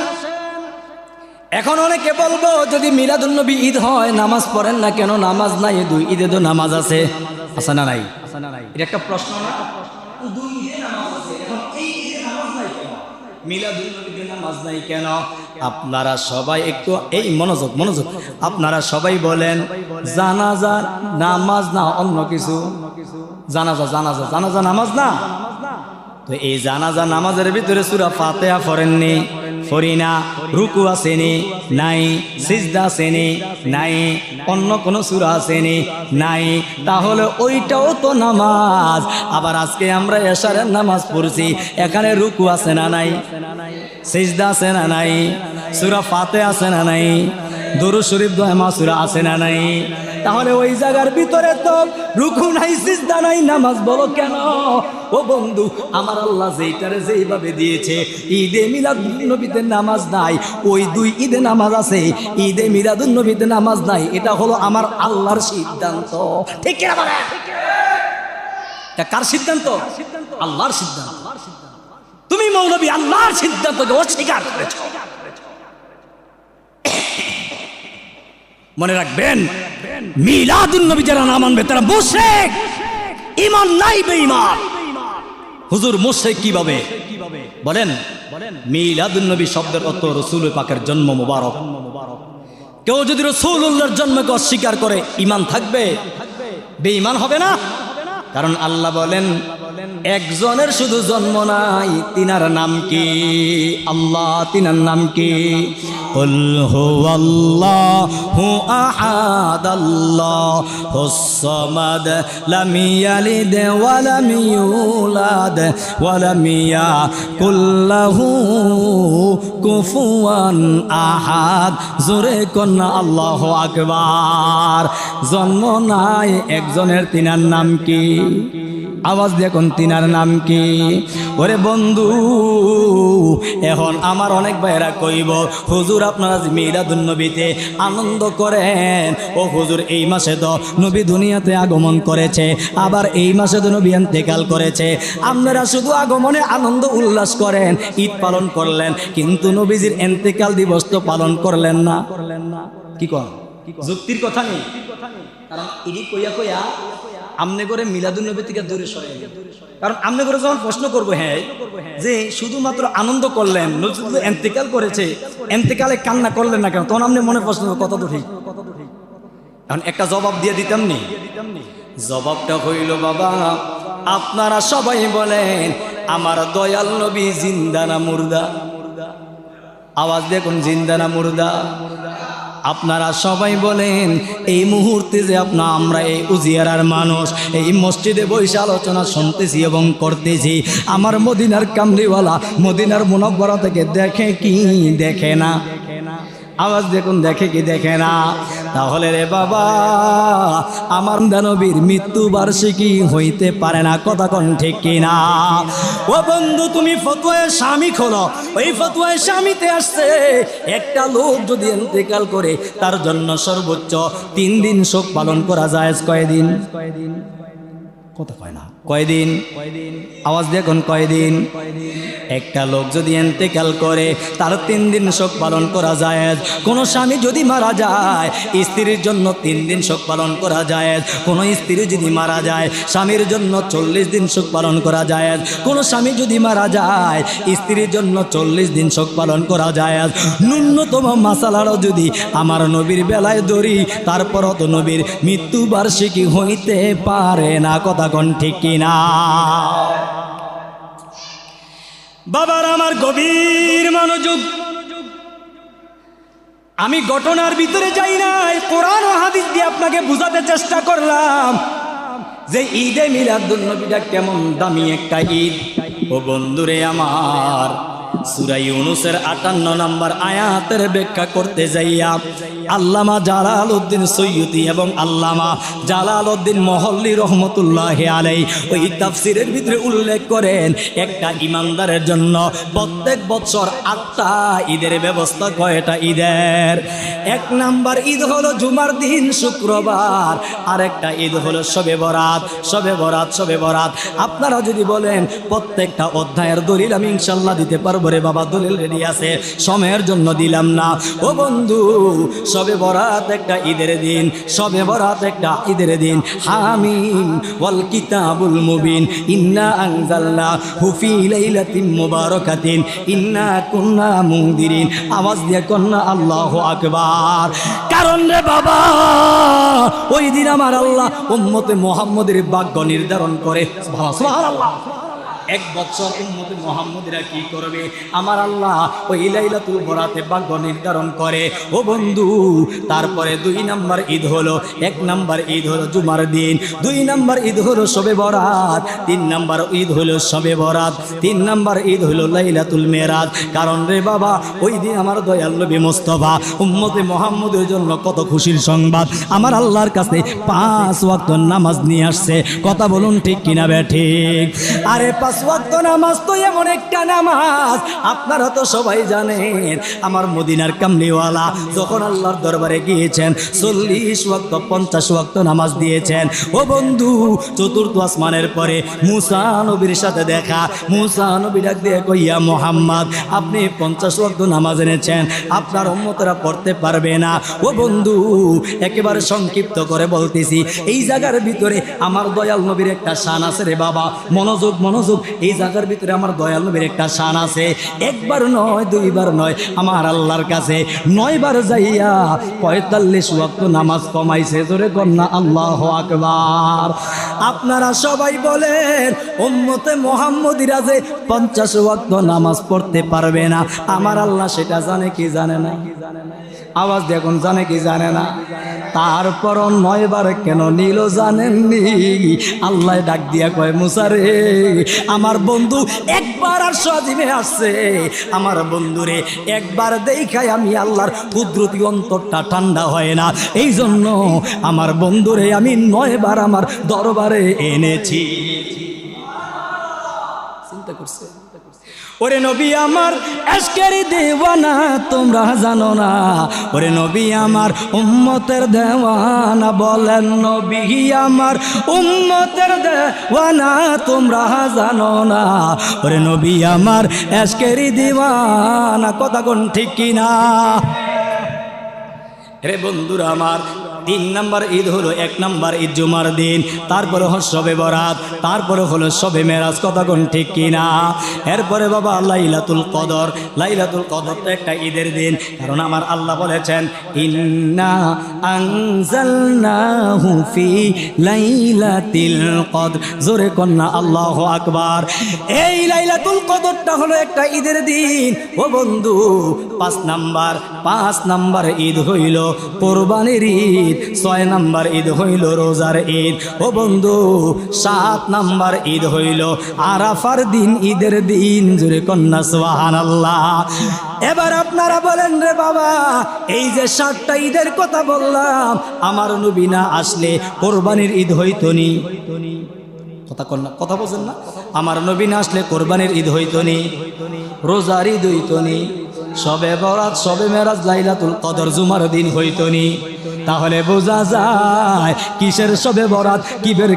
এখন অনেকে বলবো, যদি মিলাদুন্নবী ঈদ হয় নামাজ পড়েন না কেন? নামাজ নাই, দুই ঈদে তো নামাজ আছে, আছে না নাই? এটা একটা প্রশ্ন না? দুই ঈদে নামাজ আছে, এখন এই ঈদে নামাজ নাই কেন? মিলাদুন্নবীতে নামাজ নাই কেন? আপনারা সবাই একটু এই মনোযোগ, আপনারা সবাই বলেন, জানাজা নামাজ না অন্য কিছু? জানাজা নামাজ না? তো এই জানাজা নামাজের ভিতরে সূরা ফাতিহা পড়েননি? পড়ি না। রুকু আসেনি? নাই। সিজদা আসেনি? নাই। অন্য কোন সূরা আসেনি? নাই। তাহলে ওইটাও তো নামাজ। আবার আজকে আমরা এশারের নামাজ পড়ছি, এখানে রুকু আছে না নাই? সিজদা আছে না নাই? সূরা ফাতিহা আছে না নাই? দুরূদ শরীফ দোয়া মাসুরা আছে না নাই? তাহলে ওই জায়গার ভিতরে তো রুকু নাই, সিজদা নাই, নামাজ বলো কেন? ও বন্ধু, আমার আল্লাহ যেইটারে যেইভাবে দিয়েছে, ঈদে মিলাদুন্নবীতে নামাজ নাই, ওই দুই ঈদে নামাজ আছে, ঈদে মিলাদুন্নবীতে নামাজ নাই। এটা হলো আমার আল্লাহর সিদ্ধান্ত। ঠিক কিনা বলেন? এটা কার সিদ্ধান্ত? আল্লাহর সিদ্ধান্ত। তুমি মৌলবী আল্লাহর সিদ্ধান্তকে অস্বীকার করেছো। মনে রাখবেন, মিলাদুন্নবী যারা না মানবে তারা মুশরিক, ঈমান নাই, বেঈমান। হুজুর মুশরিক কিভাবে বলেন? মিলাদুন্নবী শব্দের অর্থ রাসূল পাকের জন্ম মুবারক। কেউ যদি রাসূলুল্লাহর জন্মকে অস্বীকার করে, ঈমান থাকবে? বেঈমান হবে না? কারণ আল্লাহ বলেন, একজনের শুধু জন্ম নাই, তিনার নাম কি? আল্লাহ। তিনার নাম কি? কুল হুয়াল্লাহু আহাদ, আল্লাহুস সামাদ, লাম ইয়ালিদ ওয়া লাম ইউলাদ ওয়া লাম ইয়াকুল লাহু কুফুয়ান আহাদ। জোরে কন্যা আল্লাহু আকবার। জন্ম নাই একজনের, তিনার নাম কি? আওয়াজ দেখুন, তিনার নাম কি? ওরে বন্ধু, এখন আমার অনেক ভাইরা কইব, হুজুর আপনারা মিলাদুন্নবীতে আনন্দ করেন। ও হুজুর, এই মাসে তো নবী দুনিয়াতে আগমন করেছে, আবার এই মাসে তো নবী ইন্তেকাল করেছে, আপনারা শুধু আগমনে আনন্দ উল্লাস করেন, ঈদ পালন করলেন, কিন্তু নবীজির ইন্তেকাল দিবস তো পালন করলেন না। কি কর? যুক্তির কথা নেই। কারণ ইডি কইয়া কইয়া আমনে করে মিলাদুন্নবী থেকে দূরে সরে গেল। কারণ আমনে করে যখন প্রশ্ন করবো, হ্যাঁ, যে শুধুমাত্র আনন্দ করলেন, নজরুল ইন্তেকাল করেছে, ইন্তেকালে কান্না করলেন না কেন? তখন আমনে মনে প্রশ্ন, কত তো ঠিক। এখন একটা জবাব দিয়ে দিতাম নি? জবাবটা হইল, বাবা আপনারা সবাই বলেন, আমার দয়াল নবী জিন্দা না মুর্দা? আওয়াজ দেখুন, জিন্দা না মুর্দা? আপনারা সবাই বলেন এই মুহূর্তে যে আমরা এই উজিয়ারার মানুষ এই মসজিদে বসে আলোচনা শুনতেছি এবং করতেছি, আমার মদিনার কামলিওয়ালা মদিনার মুনাব্বরা থেকে দেখে কি দেখে না? আওয়াজ দেখুন, দেখে কি দেখে না? তাহলে রে বাবা, আমার নবীর মৃত্যু বার্ষিকী হইতে পারে না, কথা কোন ঠিক কিনা? ও বন্ধু, তুমি ফতোয়ায়ে স্বামী খোলো, ওই ফতোয়ায়ে স্বামীতে আসছে একটা লোক যদি ইন্তেকাল করে তার জন্য সর্বোচ্চ 3 দিন শোক পালন করা যায়। কয়দিন? কথা কয় না, কয়দিন? আওয়াজ দেখুন, কয়দিন? একটা লোক যদি ইন্তেকাল করে তার 3 দিন শোক পালন করা যায়। কোন স্বামী যদি মারা যায় স্ত্রীর জন্য 3 দিন শোক পালন করা যায়। কোন স্ত্রী যদি মারা যায় স্বামীর জন্য 40 দিন শোক পালন করা যায়। কোন স্বামী যদি মারা যায় স্ত্রীর জন্য 40 দিন শোক পালন করা যায়। ন্যূনতম মাসালারও যদি আমার নবীর বেলায় ধরি, তারপরও তো নবীর মৃত্যু বার্ষিকী হইতে পারে না, কথা কোন ঠিক কিনা? বাবার আমার গভীর মনোযোগ, আমি ঘটনার ভিতরে যাই নাই, কোরআন ও হাদিস দিয়ে আপনাকে বুঝাতে চেষ্টা করলাম যে ঈদে মিলাদুন্নবীটা কেমন দামি একটা ঈদ। ও বন্ধুরে আমার, সূরা ইউনূসের 58 নম্বর আয়াতের ব্যাখ্যা করতে যাইয়া আল্লামা জালালউদ্দিন সৈয়দী এবং আল্লামা জালালউদ্দিন মহল্লী রহমতুল্লাহি আলাইহি ওই তাফসীরের ভিতরে উল্লেখ করেন, একটা ইমানদারের জন্য প্রত্যেক বছর 8টা ঈদের ব্যবস্থা। কয়টা ঈদের? 1 নাম্বার ঈদ হলো জুমার দিন শুক্রবার, আর একটা ঈদ হলো শবে বরাত। শবে বরাত, শবে বরাত আপনারা যদি বলেন প্রত্যেকটা অধ্যায়ের দলিল আমি ইনশাআল্লাহ দিতে পারবো রে বাবা, দলিল রেডি আছে, সময়ের জন্য দিলাম না। ও বন্ধু, শবে বরাত একটা ঈদের দিন, শবে বরাত একটা ঈদের দিন। হামিম ওয়াল কিতাবুল মুবিন ইন্না আনজালনাহু ফি লাইলাতিন মুবারাকাতিন ইন্না কুন্না মুনদিরিন। আওয়াজ দিয়ে কন্না আল্লাহু আকবার। কারণ রে বাবা, ওই দিন আমার আল্লাহ উম্মতে মুহাম্মদের ভাগ্য নির্ধারণ করে। সুবহানাল্লাহ। 1 বছর উম্মতে মুহাম্মদীরা কি করবে, আমার আল্লাহ ওই লাইলাতুল বরাতে ভাগ্য নির্ধারণ করে। ও বন্ধু, তারপরে 2 নাম্বার ঈদ হলো, 1 নাম্বার ঈদ হলো জুমার দিন, 2 নাম্বার ঈদ হলো শবে বরাত, 3 নাম্বার ঈদ হলো শবে বরাত, 3 নাম্বার ঈদ হলো লাইলাতুল মেরাজ। কারণ রে বাবা, ওই দিন আমার দয়াল নবী মুস্তাফা উম্মতে মুহাম্মদের জন্য কত খুশির সংবাদ, আমার আল্লাহর কাছে 5 ওয়াক্ত নামাজ নিয়ে আসছে। কথা বলুন ঠিক কিনা বে ঠিক? আরে 5 ওয়াক্ত নামাজ তো এমন একটা নামাজ, আপনারা তো সবাই জানেন আমার মদিনার কামলিওয়ালা যখন আল্লাহর দরবারে গিয়েছেন 40 ওয়াক্ত 50 ওয়াক্ত নামাজ দিয়েছেন। ও বন্ধু, 4th আসমানের পরে মুসা নবীর সাথে দেখা, মুসা নবী ডাক দিয়ে কইয়া মুহাম্মদ আপনি 50 ওয়াক্ত নামাজ এনেছেন, আপনার উম্মতরা পড়তে পারবে না। ও বন্ধু, একেবারে সংক্ষিপ্ত করে বলতেছি, এই জায়গার ভিতরে আমার দয়াল নবীর একটা শান আছে রে বাবা। মনোযোগ, মনোযোগ, এই জায়গার ভিতরে আমার দয়াল নবীর একটা শান আছে। 1 বার নয়, 2 বার নয়, আমার আল্লাহর কাছে 9 বার যাইয়া 45 ওয়াক্ত নামাজ কমাইছে। জোরে কন্না আল্লাহু আকবার। আপনারা সবাই বলেন উম্মতে মুহাম্মদীরা যে 50 ওয়াক্ত নামাজ পড়তে পারবে না, আমার আল্লাহ সেটা জানে কি জানে না? আওয়াজ দেখুন, জানে কি জানে না? তারপর 9 বার কেন নিল জানেননি? আল্লাহ ডাক দিয়া কয়, মুসা রে, আমার বন্ধু একবার আর সাজিমে আসছে, আমার বন্ধুরে একবার দেখাই আমি আল্লাহর কুদরতি অন্তরটা ঠান্ডা হয় না, এই জন্য আমার বন্ধুরে আমি 9 বার আমার দরবারে এনেছি। চিন্তা করছে? ওরে নবী আমার আজকের দেওয়ানা তোমরা জানো না, ওরে নবী আমার উম্মতের দেওয়ানা, বলেন নবী আমার উম্মতের দেওয়ানা তোমরা জানো না, ওরে নবী আমার আজকের দিওয়ানা। কথা কোন ঠিক কিনা? রে বন্ধুরা আমার, 3 নাম্বার ঈদ হলো 1 নাম্বার ঈদ জুমার দিন, তারপরে হলো শবে বরাত, তারপরে হলো শবে মেরাজ। কথা কোন ঠিক কিনা? এরপরে বাবা লাইলাতুল কদর। লাইলাতুল কদরটা একটা ঈদের দিন, কারণ আমার আল্লাহ বলেছেন ইন্না আনজালনাহু ফি লাইলাতিল কদর। জোরে কন্না আল্লাহু আকবার। এই লাইলাতুল কদরটা হলো একটা ঈদের দিন ও বন্ধু। 5 নাম্বার ঈদ হইল কোরবানির ঈদ, 6 নাম্বার ঈদ হইল রোজার ঈদ ও বন্ধু। 7 নাম্বার ঈদ হইল আরাফার দিন, ঈদের দিন। জোরে কন্যা সুবহানাল্লাহ। এবার আপনারা বলেন রে বাবা, এই যে 7টা ঈদের কথা বললাম, আমার নবী না আসলে কোরবানির ঈদ হইতো নি? কথা বলছেন না? আমার নবী না আসলে কোরবানির ঈদ হইতো নি, রোজার ঈদ হইতো নি, শবে বরাত, শবে মেরাজ, লাইলাতুল কদর জুমার দিন হইতো নি। তাহলে বোঝা যায় কিসের শবে বরাত,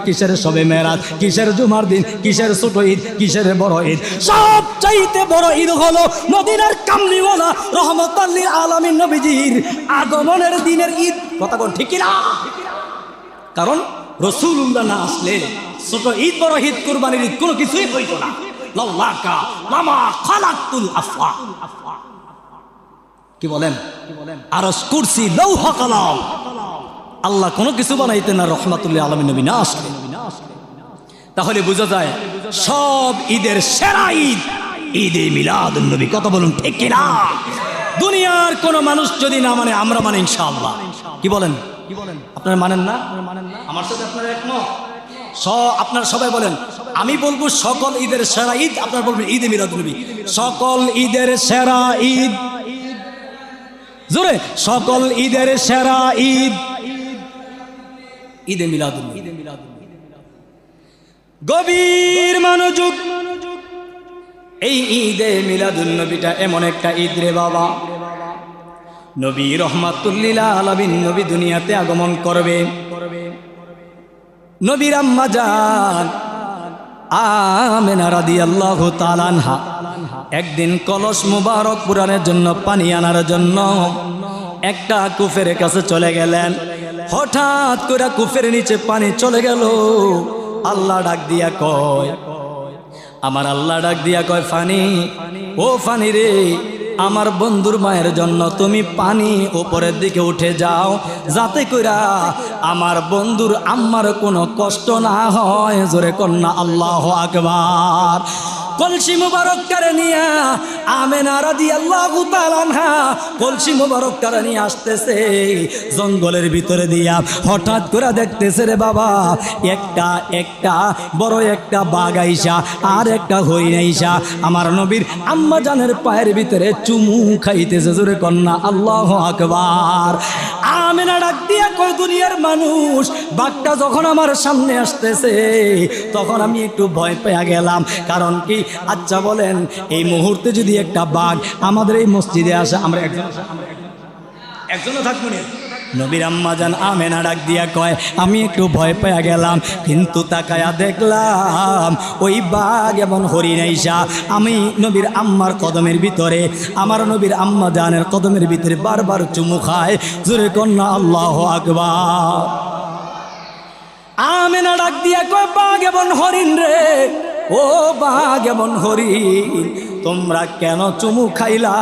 কিসের শবে মেরাজ, কিসের জুমার দিন, কিসের ছোট ঈদ, কিসের বড় ঈদ। সবচাইতে বড় ঈদ হলো মদিনার কামলিওয়ালা রহমতুল লিল আলামিন নবীজির আগমনের দিনের ঈদ। কথা কোন ঠিক না? কারণ রাসূলুল্লাহ না আসলে ছোট ঈদ, বড় ঈদ, কুরবানির ঈদ কোনো কিছুই হইতো না। লাউলাকা লামা খালাকতুল আফওয়া। কি বলেন? আরশ, কুরসি, লৌহ কলম, আল্লাহ কোনো কিছু বানাইতেন না রহমাতুল লিল আলামিন নবী না আসলে। তাহলে বোঝা যায় সব ঈদের সেরা ঈদ ঈদে মিলাদুন নবী। কথা বলুন ঠিক কিনা? দুনিয়ার কোন মানুষ যদি না মানে, আমরা মানে ইনশাআল্লাহ। কি বলেন? আপনারা মানেন না? আমার সাথে আপনারা একমত? আপনারা সবাই বলেন। আমি বলবো সকল ঈদের সেরা ঈদ, আপনারা বলবেন ঈদে মিলাদুন নবী। সকল ঈদের সেরা ঈদ, জোরে, সকল ঈদের সেরা ঈদ ঈদে মিলাদুন নবী। গভীর মনোযোগ। এই ঈদে মিলাদুন নবীটা এমন একটা ঈদ রে বাবা, নবী রহমাতুল লিল আলামিন নবী দুনিয়াতে আগমন করবে। নবীর আম্মা জান আমেনা রাদিয়াল্লাহু তাআলা আনহা একদিন কলস মুবারক পুরানোর জন্য, পানি আনার জন্য একটা কুফের কাছে চলে গেলেন। হঠাৎ করে কুফের নিচে পানি চলে গেল। আল্লাহ ডাক দিয়া কয়, আমার আল্লাহ ডাক দিয়া কয়, ফানি, ও ফানি রে, আমার বন্ধুর মায়ের জন্য তুমি পানি উপরের দিকে উঠে যাও, যাতে কইরা আমার বন্ধুর আম্মার কোনো কষ্ট না হয়। জোরে কন্যা আল্লাহু আকবার। কলসি মুবারক করে নিয়া আমেনা রাদিয়াল্লাহু তাআলা আনহা কলসি মুবারক করে নিয়ে আসতেছে জঙ্গলের ভিতরে দিয়া। হঠাৎ করে দেখতেছে রে বাবা, একটা বড় একটা বাঘ আইসা আর একটা হরিণ আইসা আমার নবীর আম্মা জানের পায়ের ভিতরে চুমু খাইতেছে। জোরে কন্যা আল্লাহু আকবার। আমেনা ডাক দিয়া কই, দুনিয়ার মানুষ, বাঘটা যখন আমার সামনে আসতেছে তখন আমি একটু ভয় পেয়ে গেলাম। কারণ কি? আচ্ছা বলেন, এই মুহূর্তে যদি একটা বাঘ আমাদের এই মসজিদে আসে, আমরা একজনও থাকবো না। নবীর আম্মা জান আমেনা ডাক দিয়া কয়, আমি একটু ভয় পেয়ে গেলাম, কিন্তু তাকায়া দেখলাম ওই বাঘ এবং হরিণ আইসা আমি নবীর আম্মার কদমের ভিতরে, আমার নবীর আম্মা জানের কদমের ভিতরে বারবার চুমু খায়। জোরে কন্যা আল্লাহু আকবার। আমেনা ডাক দিয়া কয়, বাঘ এবং হরিণ রে, ও বাঘ এবং হরিণ, তোমরা কেন চুমু খাইলা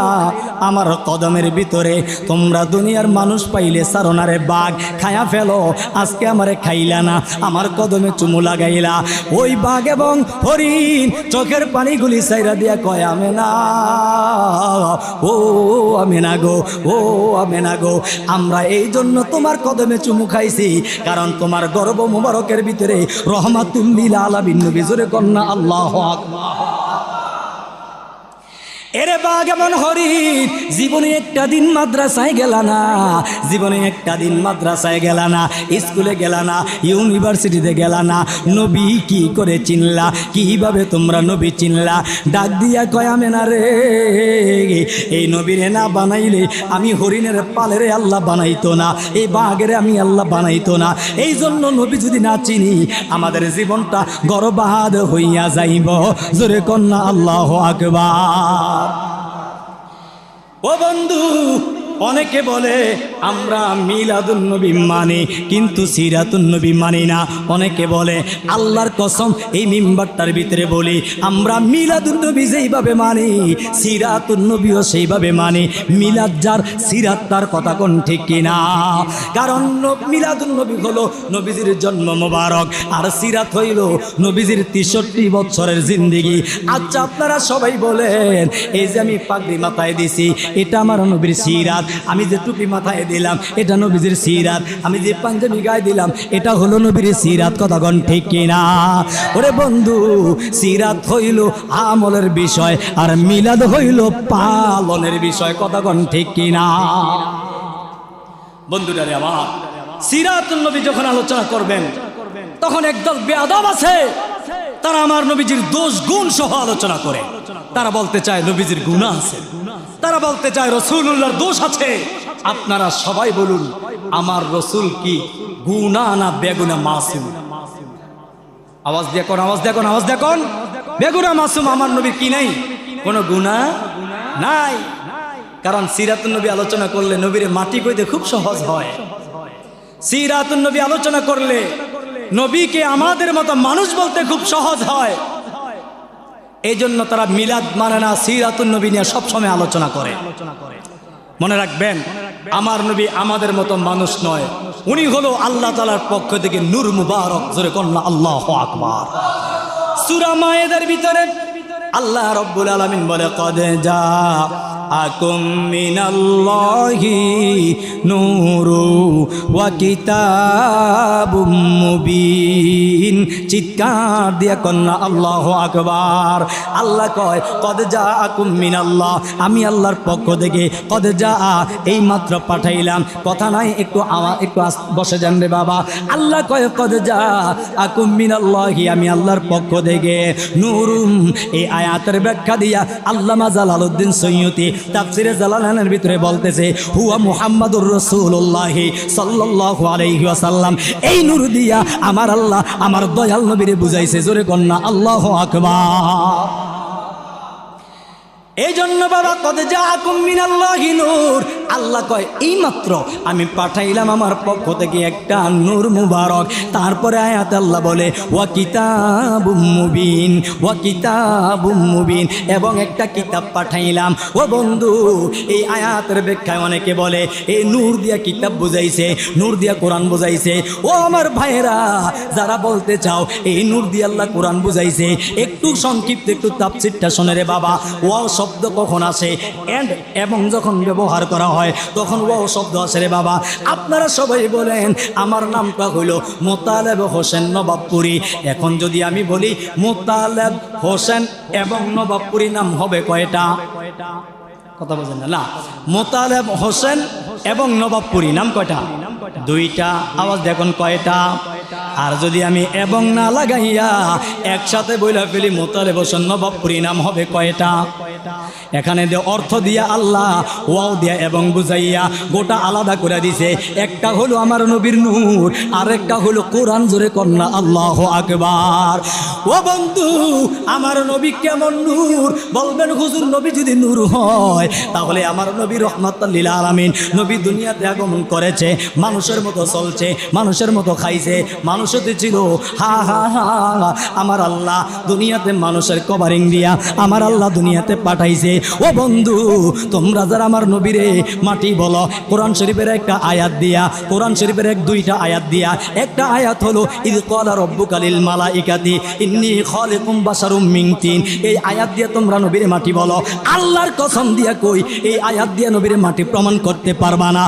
আমার কদমের ভিতরে? তোমরা দুনিয়ার মানুষ পাইলে সারনারে বাঘ খায়া ফেলো, আজকে আমারে খাইলা না, আমার কদমে চুমু লাগাইলা। ওই বাঘ এবং হরিণ চোখের পানিগুলি সাইরা দিয়া কয়, আমেনা, ও আমেনা গো, ও আমেনা গো, আমরা এই জন্য তোমার কদমে চুমু খাইছি, কারণ তোমার গর্ব মুবারকের ভিতরে রহমাতুল লিল আলামিন নবী। জোরে কন্যা আল্লাহু আকবার। এরে বাঘ এমন হরিণ, জীবনে একটা দিন মাদ্রাসায় গেলা না, জীবনে একটা দিন মাদ্রাসায় গেলা না, স্কুলে গেলা না, ইউনিভার্সিটিতে গেলা না, নবী কি করে চিনলা? কিভাবে তোমরা নবী চিনলা? ডাক দিয়া কয়, আমেনা রে, এই নবীরে না বানাইলে আমি হরিণের পালেরে আল্লাহ বানাইতো না, এই বাঘেরে আমি আল্লাহ বানাইতো না। এই জন্য নবী যদি না চিনি আমাদের জীবনটা গর্বাদ হইয়া যাইব। জোরে কন্যা আল্লাহু আকবার। ও বন্ধু, অনেকে বলে আমরা মিলাদুন নবী মানি কিন্তু সিরাতুন নবী মানি না। অনেকে বলে আল্লাহর কসম এই মিম্বারটার ভিতরে বলি আমরা মিলাদুন নবী যেইভাবে মানি সিরাতুন নবীও সেইভাবে মানি। মিলাদ যার সিরাত তার কথা কোন ঠিক কিনা? কারণ মিলাদুন নবী হলো নবীজির জন্ম মোবারক আর সিরাত হইল নবীজির 63 বছরের জিন্দেগি। আচ্ছা আপনারা সবাই বলেন এই যে আমি পাগড়ি মাথায় দিছি এটা আমার নবীর সিরাত, আমি যে টুপি মাথায় দিলাম এটা নবীজির সিরাত, আমি যে পাঞ্জাবি গায়ে দিলাম এটা হলো নবীর সিরাত, কথা কোন ঠিক কিনা? ওরে বন্ধু সিরাত হইল আমলের বিষয় আর মিলাদ হইল পালনের বিষয়, কথা কোন ঠিক কিনা? বন্ধুরা রে আমার, সিরাতুন নবী যখন আলোচনা করবেন তখন একদল বেয়াদব আছে তারা আমার নবীজির দোষ গুণ সহ আলোচনা করে। তারা বলতে চায় নবীজির গুনাহ আছে, তারা বলতে চায় রাসূলুল্লাহর দোষ আছে। আপনারা সবাই বলুন আমার রাসূল কি গুনাহ না বেগুনাহ মাসুম? আওয়াজ দেখুন, আওয়াজ দেখুন, আওয়াজ দেখুন। বেগুনাহ মাসুম আমার নবীর কি নাই? কোনো গুনাহ নাই। কারণ সিরাতুন নবী আলোচনা করলে নবীর মাটি কইতে খুব সহজ হয়। সিরাতুন নবী আলোচনা করলে নবীকে আমাদের মতো মানুষ বলতে খুব সহজ হয়। এই জন্য তারা মিলাদ মানে না, সিরাতুন নবী নিয়ে সবসময় আলোচনা করে। মনে রাখবেন আমার নবী আমাদের মতো মানুষ নয়, উনি হলো আল্লাহ তাআলার পক্ষ থেকে নূর মুবারক। জোরে কন্যা আল্লাহু আকবার। সূরা মায়েদার ভিতরে আল্লাহ রাব্বুল আলামিন বলে কদ জাআকুম মিনাল্লাহি নূরু ওয়া কিতাবুম মুবিন। চিৎকার দিয়ে কন্যা আল্লাহু আকবার। আল্লাহ কয় কদ জাআকুম মিনাল্লাহ, আমি আল্লাহর পক্ষ থেকে কদ জাআ এই মাত্র পাঠাইলাম। কথা নাই একটু বসে যান রে বাবা। আল্লাহ কয় কদ জাআকুম মিনাল্লাহি, আমি আল্লাহর পক্ষ থেকে নূরুম। এই আয়াতের ব্যাখ্যা দিয়া আল্লামা জালালউদ্দিন সৈয়্যিদী তাফসীরে জালালাইনের ভিতরে বলতেছে হুয়া মুহাম্মাদুর রাসূলুল্লাহ সাল্লাল্লাহু আলাইহি ওয়াসাল্লাম। এই নূর দিয়া আমার আল্লাহ আমার দয়াল নবীরে বুঝাইছে। জোরে কন্যা আল্লাহু আকবার। এই জন্য বাবা কদ জাআকুম মিনাল্লাহি নূর, আল্লাহ কয় এই মাত্র আমি পাঠাইলাম আমার পক্ষ থেকে একটা নূর মুবারক। তারপরে আয়াত আল্লাহ বলে ওয়া কিতাবুম মুবিন, ওয়া কিতাবুম মুবিন, এবং একটা কিতাব পাঠাইলাম। ও বন্ধু এই আয়াতের ব্যাখ্যায় অনেকে বলে এই নূর দিয়া কিতাব বুঝাইছে, নূর দিয়া কোরআন বুঝাইছে। ও আমার ভাইরা যারা বলতে চাও এই নূর দিয়া আল্লাহ কোরআন বুঝাইছে, একটু সংক্ষিপ্ত একটু তাফসীরটা শুনে রে বাবা। ওয়া শব্দ কখন আসে এন্ড এবং যখন ব্যবহার করা হয় তখন ওয়াও শব্দ আসে রে বাবা। আপনারা সবাই বলেন আমার নামটা হইল মোতালেব হোসেন নবাবপুরি। এখন যদি আমি বলি মোতালেব হোসেন এবং নবাবপুরি নাম হবে কয়টা? কথা বলেন না, মোতালেব হোসেন এবং নবাবপুরি নাম কয়টা? দুইটা। আওয়াজ দেখুন কয়টা? আর যদি আমি এবং না লাগাইয়া একসাথে বইলা ফেলি মোতালেব হোসেন নবাবপুরি নাম হবে কয়টা? এখানে যে অর্থ দিয়া আল্লাহ ওয়াও দিয়া এবং বুঝাইয়া গোটা আলাদা করে দিছে। একটা হলো আমার নবীর নূর, আর একটা হলো কোরআন। জোরে কন্যা আল্লাহু আকবার। ও বন্ধু আমার নবী কেমন নূর? বলবেন হুজুর নবী যদি নূর হয় তাহলে আমার নবী রহমাতুল লিল আলামিন। নবী দুনিয়াতে আগমন করেছে, মানুষের মতো চলছে, মানুষের মতো খাইছে, মানুষতে ছিল। হা হা হা আমার আল্লাহ দুনিয়াতে মানুষের কভারিং দিয়া আমার আল্লাহ দুনিয়াতে পাঠাইছে। ও বন্ধু তোমরা যারা আমার নবীরে মাটি বলো, কোরআন শরীফের একটা আয়াত দিয়া, কোরআন শরীফের দুইটা আয়াত দিয়া, একটা আয়াত হলো ইয ক্বালা রাব্বুকা লিল মালাইকাতি ইন্নী খালিকুম বাশারুম মিন তিন। এই আয়াত দিয়ে তোমরা নবীরে মাটি বলো। আল্লাহর কসম দিয়া কই এই আয়াত দিয়ে নবীরে মাটি প্রমাণ করতে পারবা না।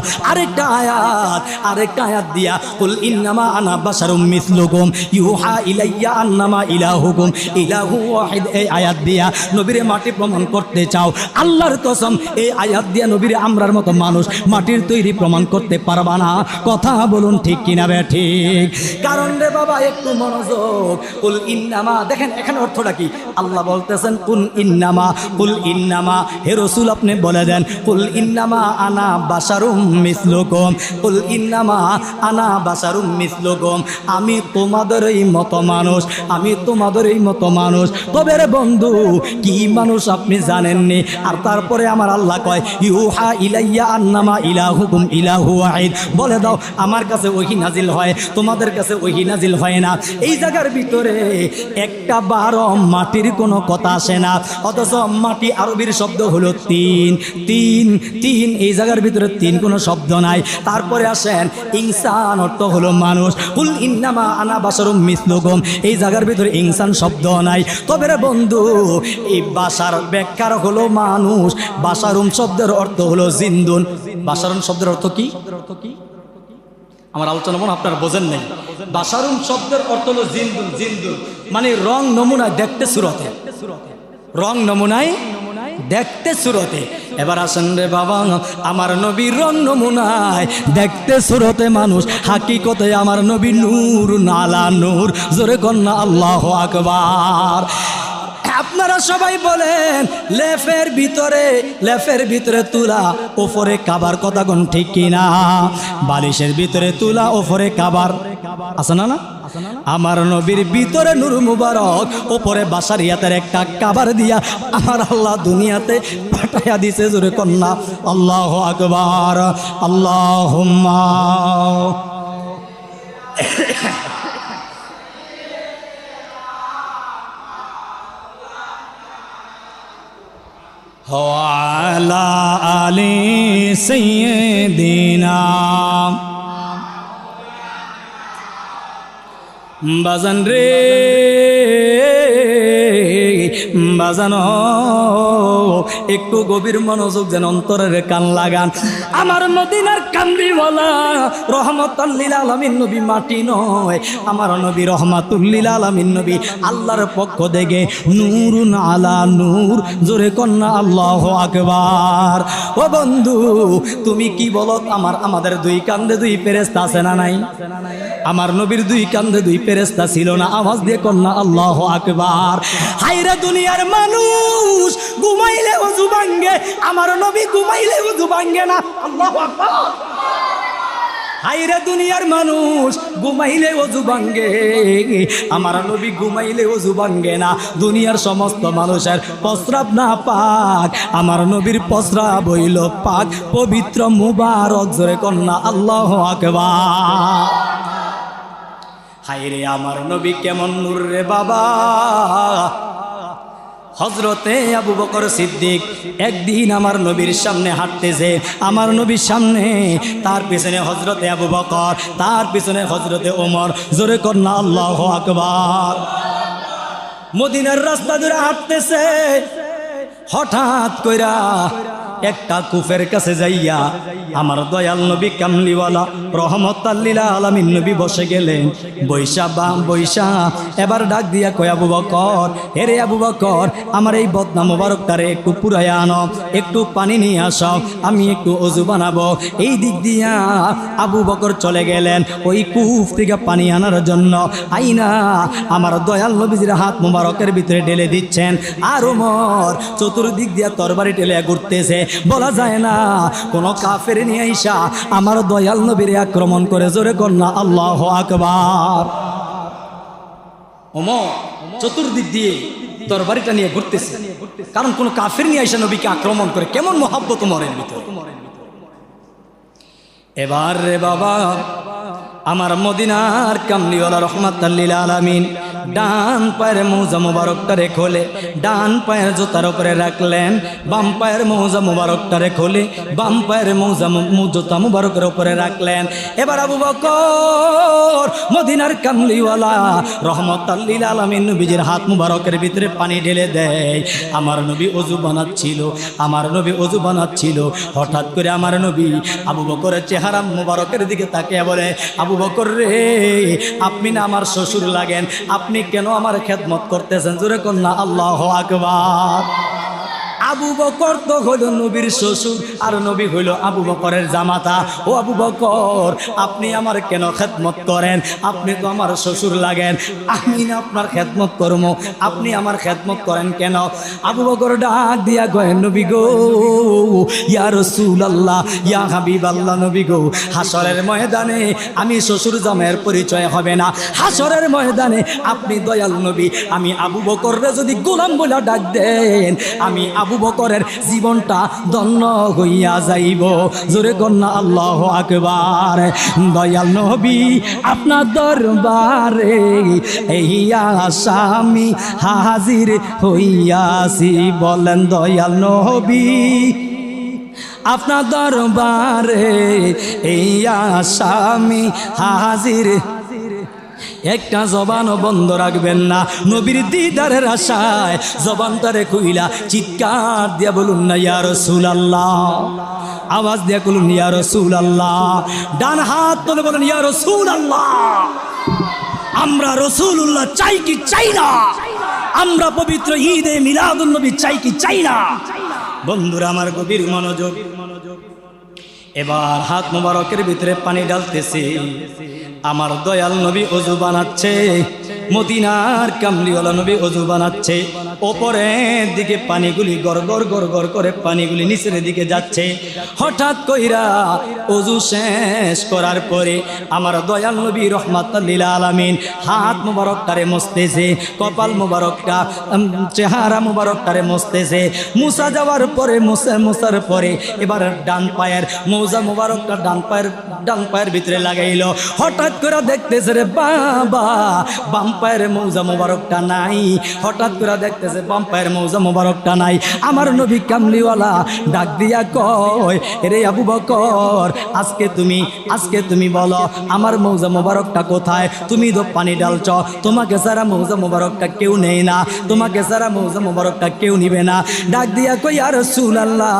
আরেকটা আয়াত দিয়া কুল ইন্নামা আনা বাশারুম মিসলুকুম ইউহা ইলাইয়া আন্নামা ইলাহুকুম ইলাহু ওয়াহিদ। এই আয়াত দিয়া নবীরে মাটি প্রমাণ করতে চাও, আল্লাহর কসম এই আয়াত দিয়া নবীরে আমরার মতো মানুষ মাটির তৈরি প্রমাণ করতে পারবা না। কথা বলুন ঠিক কিনা বে ঠিক? কারণ রে বাবা একটু মনোযোগ। কুল ইন্নামা, দেখেন এখানে অর্থটা কি? আল্লাহ বলতেছেন কুল ইন্নামা, হে রাসূল আপনি বলে দেন কুল ইন্নামা আনা বাশারুম মিসলুকুম, কুল ইন্নামা আনা বাশারুম মিসলুকুম, আমি তোমাদেরই মতো মানুষ, আমি তোমাদেরই মতো মানুষ। তবে রে বন্ধু কি মানুষ আপনি জানেননি। আর তারপরে আমার আল্লাহ কয় ইউহা ইলাইয়া আন্নামা ইলাহুকুম ইলাহু ওয়াহিদ, বলে দাও আমার কাছে ওহী নাজিল হয়, তোমাদের কাছে ওহী নাজিল হয় না। এই জায়গার ভিতরে একটা বারো মাটির কোনো কথা আসে না, অথচ মাটি আরবির শব্দ হলো তিন। তিন তিন এই জায়গার ভিতরে তিন কোনো শব্দ নাই। তারপরে আসেন ইনসান অর্থ হলো মানুষ, কুল ইন্নামা আনা বাশারুম মিসলুকুম, এই জায়গার ভিতরে ইনসান শব্দ নাই। তবে রে বন্ধু, এই বাশার ব্যাখ্যার হলো মানুষ, বাশারুম শব্দের অর্থ হলো জিন্দুন। বাশারুম শব্দের অর্থ কি? আমার আলোচনা মনে আপনারা বোঝেন নাই। বাশারুম শব্দের অর্থ হলো জিন্দুন। জিন্দুন মানে রং নমুনায় দেখতে সুরতে, রং নমুনায় দেখতে সুরতে। এবার আসেন রে বাবা, আমার নবী রং নমুনায় দেখতে সুরতে মানুষ, হাকিকতে আমার নবী নূর নালা নূর। জোরে কন্যা আল্লাহু আকবার। আপনারা সবাই বলেন লেফের ভিতরে তুলা, ওপরে কাবার, কথা কোন ঠিক কিনা? বালিশের ভিতরে তুলা, ওপরে কাবার, আছে না? না, আমার নবীর ভিতরে নূর মুবারক, ওপরে বাসারিয়াতের একটা কাবার দিয়া আমার আল্লাহ দুনিয়াতে পাঠাইয়া দিছে। জোরে কন্যা আল্লাহু আকবার। আল্লাহুম্মা ওয়ালা আলি সাইয়্যিদিনা। বাজান রে বাজানো, একটু গভীর মনোযোগ যেন অন্তরের কান লাগান। আমার মদিনার কামলিওয়ালা রহমাতুল লিল আলামিন নবী মাটি নয়, আমার নবী রহমাতুল লিল আলামিন নবী আল্লাহর পক্ষ থেকে নূরুন আলা নূর। জোরে কন্যা আল্লাহু আকবার। ও বন্ধু, তুমি কি বলো? আমাদের দুই কান্দে দুই ফেরেশতা আছে না নাই? আমার নবীর দুই কান্দে দুই ফেরেশতা ছিল না? আওয়াজ দিয়ে কন্যা আল্লাহু আকবার। হায়রে দুনিয়ার মানুষ ঘুমাইলে ওযু ভাঙ্গে, আমার নবী ঘুমাইলে ওযু ভাঙ্গে না। আল্লাহু আকবার। হায়রে দুনিয়ার মানুষ ঘুমাইলে ওযু ভাঙ্গে, আমার নবী ঘুমাইলে ওযু ভাঙ্গে না। দুনিয়ার সমস্ত মানুষের প্রস্রাব না পাক, আমার নবীর প্রস্রাব হইল পাক, পবিত্র মুবারক। জোরে কন্যা আল্লাহু আকবার। হায়রে আমার নবী কেমন নূর রে বাবা। হযরতে আবু বকর সিদ্দিক একদিন আমার নবীর সামনে হাঁটতেছে, আমার নবীর সামনে, তার পিছনে হযরতে আবু বকর, তার পিছনে হযরতে ওমর। জোরে কন্যা আল্লাহু আকবার। মদিনার রাস্তা ধরে হাঁটতেছে, হঠাৎ কইরা একটা কুফের কাছে যাইয়া আমার দয়াল নবী কামলিওয়ালা রহমাতুল লিল আলামিন নবী বসে গেলেন। বৈশা এবার ডাক দিয়া কয় আবু বকর, হেরে আবু বকর, আমার এই বদনা মোবারকটারে একটু পুরাইয়া আনো, একটু পানি নিয়ে আসো, আমি একটু ওযু বানাবো। এই দিক দিয়া আবু বকর চলে গেলেন ওই কূপ থেকে পানি আনার জন্য। আইনা আমার দয়াল নবীজির হাত মোবারকের ভিতরে ঢেলে দিচ্ছেন, আর ওমর চতুর্দিক দিয়া তরবারি ঢেলে ঘুরতেছে। বলা যায় না কোন কাফের নিয়ে আইসা আমার দয়াল নবীরে আক্রমণ করে। জোরে কন্যা আল্লাহু আকবার। ওমর চতুর্দিক দিয়ে তরবারিটা নিয়ে ঘুরতেছে, কারণ কোন কাফের নিয়ে আইসা নবীকে আক্রমণ করে। কেমন মহব্বত ওমরের ভিতরে। এবার রে বাবা, আমার মদিনার কামলিওয়ালা রহমাতুল লিল আলামিন ডান পায়ের মোজা মুবারকটারে খোলে, ডান পায়ের জুতার উপরে রাখলেন, বাম পায়ের মোজা মুবারকটারে খোলে, বাম পায়ের জুতা মুবারকের উপরে রাখলেন। এবার আবু বকর মদিনার কামলিওয়ালা রহমাতুল লিল আলামিন নবীজির হাত মুবারকের ভিতরে পানি ঢেলে দেয়। আমার নবী ওযু বানাচ্ছিল, আমার নবী ওযু বানাচ্ছিল। হঠাৎ করে আমার নবী আবু বকরের চেহারা মুবারকের দিকে তাকিয়ে বলে, আবু বকর রে, আপনি না আমার শ্বশুর লাগেন, আপনি কেন আমার খেদমত করতেছেন? জোরে কন্যা আল্লাহু আকবার। আবু বকর তো হইল নবীর শ্বশুর আর নবী হইল আবু বকরের জামাতা। ও আবু বকর, আপনি আমার কেন খেদমত করেন? আপনি তো আমার শ্বশুর লাগেন, আমি না আপনার খেদমত করব, আপনি আমার খেদমত করেন কেন? আবু বকর ডাক দিয়া কয়, নবী গো, ইয়া রাসূলুল্লাহ, ইয়া হাবিবাল্লাহ, নবী গো, হাসরের ময়দানে আমি শ্বশুর জামাইয়ের পরিচয় হবে না। হাসরের ময়দানে আপনি দয়াল নবী, আমি আবু বকররে যদি গোলাম বলে ডাক দেন, আমি আবু বকরের জীবনটা ধন্য হইয়া যাইব। জোরে কন্যা আল্লাহু আকবার। দয়াল নবী আপনার দরবারে এই আসামি হাজির হইয়াছি। বলেন দয়াল নবী আপনার দরবারে এই আসামি হাজির। একটা জবানও বন্ধ রাখবেন না, নবীর দিদারের আশায় জবানটারে খুইলা চিৎকার দিয়া বলুন না ইয়া রাসূলুল্লাহ। আওয়াজ দিয়া বলুন ইয়া রাসূলুল্লাহ। ডান হাত তুলে বলুন ইয়া রাসূলুল্লাহ। আমরা রাসূলুল্লাহ চাই কি চাই না? আমরা পবিত্র ঈদে মিলাদুন নবী চাই কি চাই না? বন্ধুরা আমার গভীর মনোযোগ। এবার হাত মোবারকের ভিতরে পানি ঢালতেছি। আমার দয়াল নবী ওযু বানাচ্ছে, মদিনার কামলিওয়ালা নবী ওযু বানাচ্ছে। ওপরের দিকে পানিগুলি গড় গড় গড় গড় করে পানিগুলি নিচের দিকে যাচ্ছে। হঠাৎ কইরা ওযু শেষ করার পরে আমার দয়াল নবী রহমাতুল লিল আলামিন হাত মোবারকটারে মুছতেছে, কপাল মোবারকটা, চেহারা মোবারকটারে মুছতেছে। মুছা যাওয়ার পরে মুছার পরে এবার ডান পায়ের মৌজা মোবারকটা ডান পায়ের ভিতরে লাগাইলো। হঠাৎ করে দেখতেছে রে বাবা, বাম পায়ের মৌজা মোবারকটা নাই। হঠাৎ করে দেখতেছে বাম পায়ের মৌজা মোবারকটা নাই। আমার নবী কামলিওয়ালা ডাক দিয়া কয়, রে আবু বকর, আজকে তুমি বলো আমার মৌজা মোবারকটা কোথায়? তুমি তো পানি ঢালছ, তোমাকে সারা মৌজা মোবারকটা কেউ নেই না, তোমাকে সারা মৌজা মোবারকটা কেউ নিবে না। ডাক দিয়া কই, ইয়া রাসূলুল্লাহ,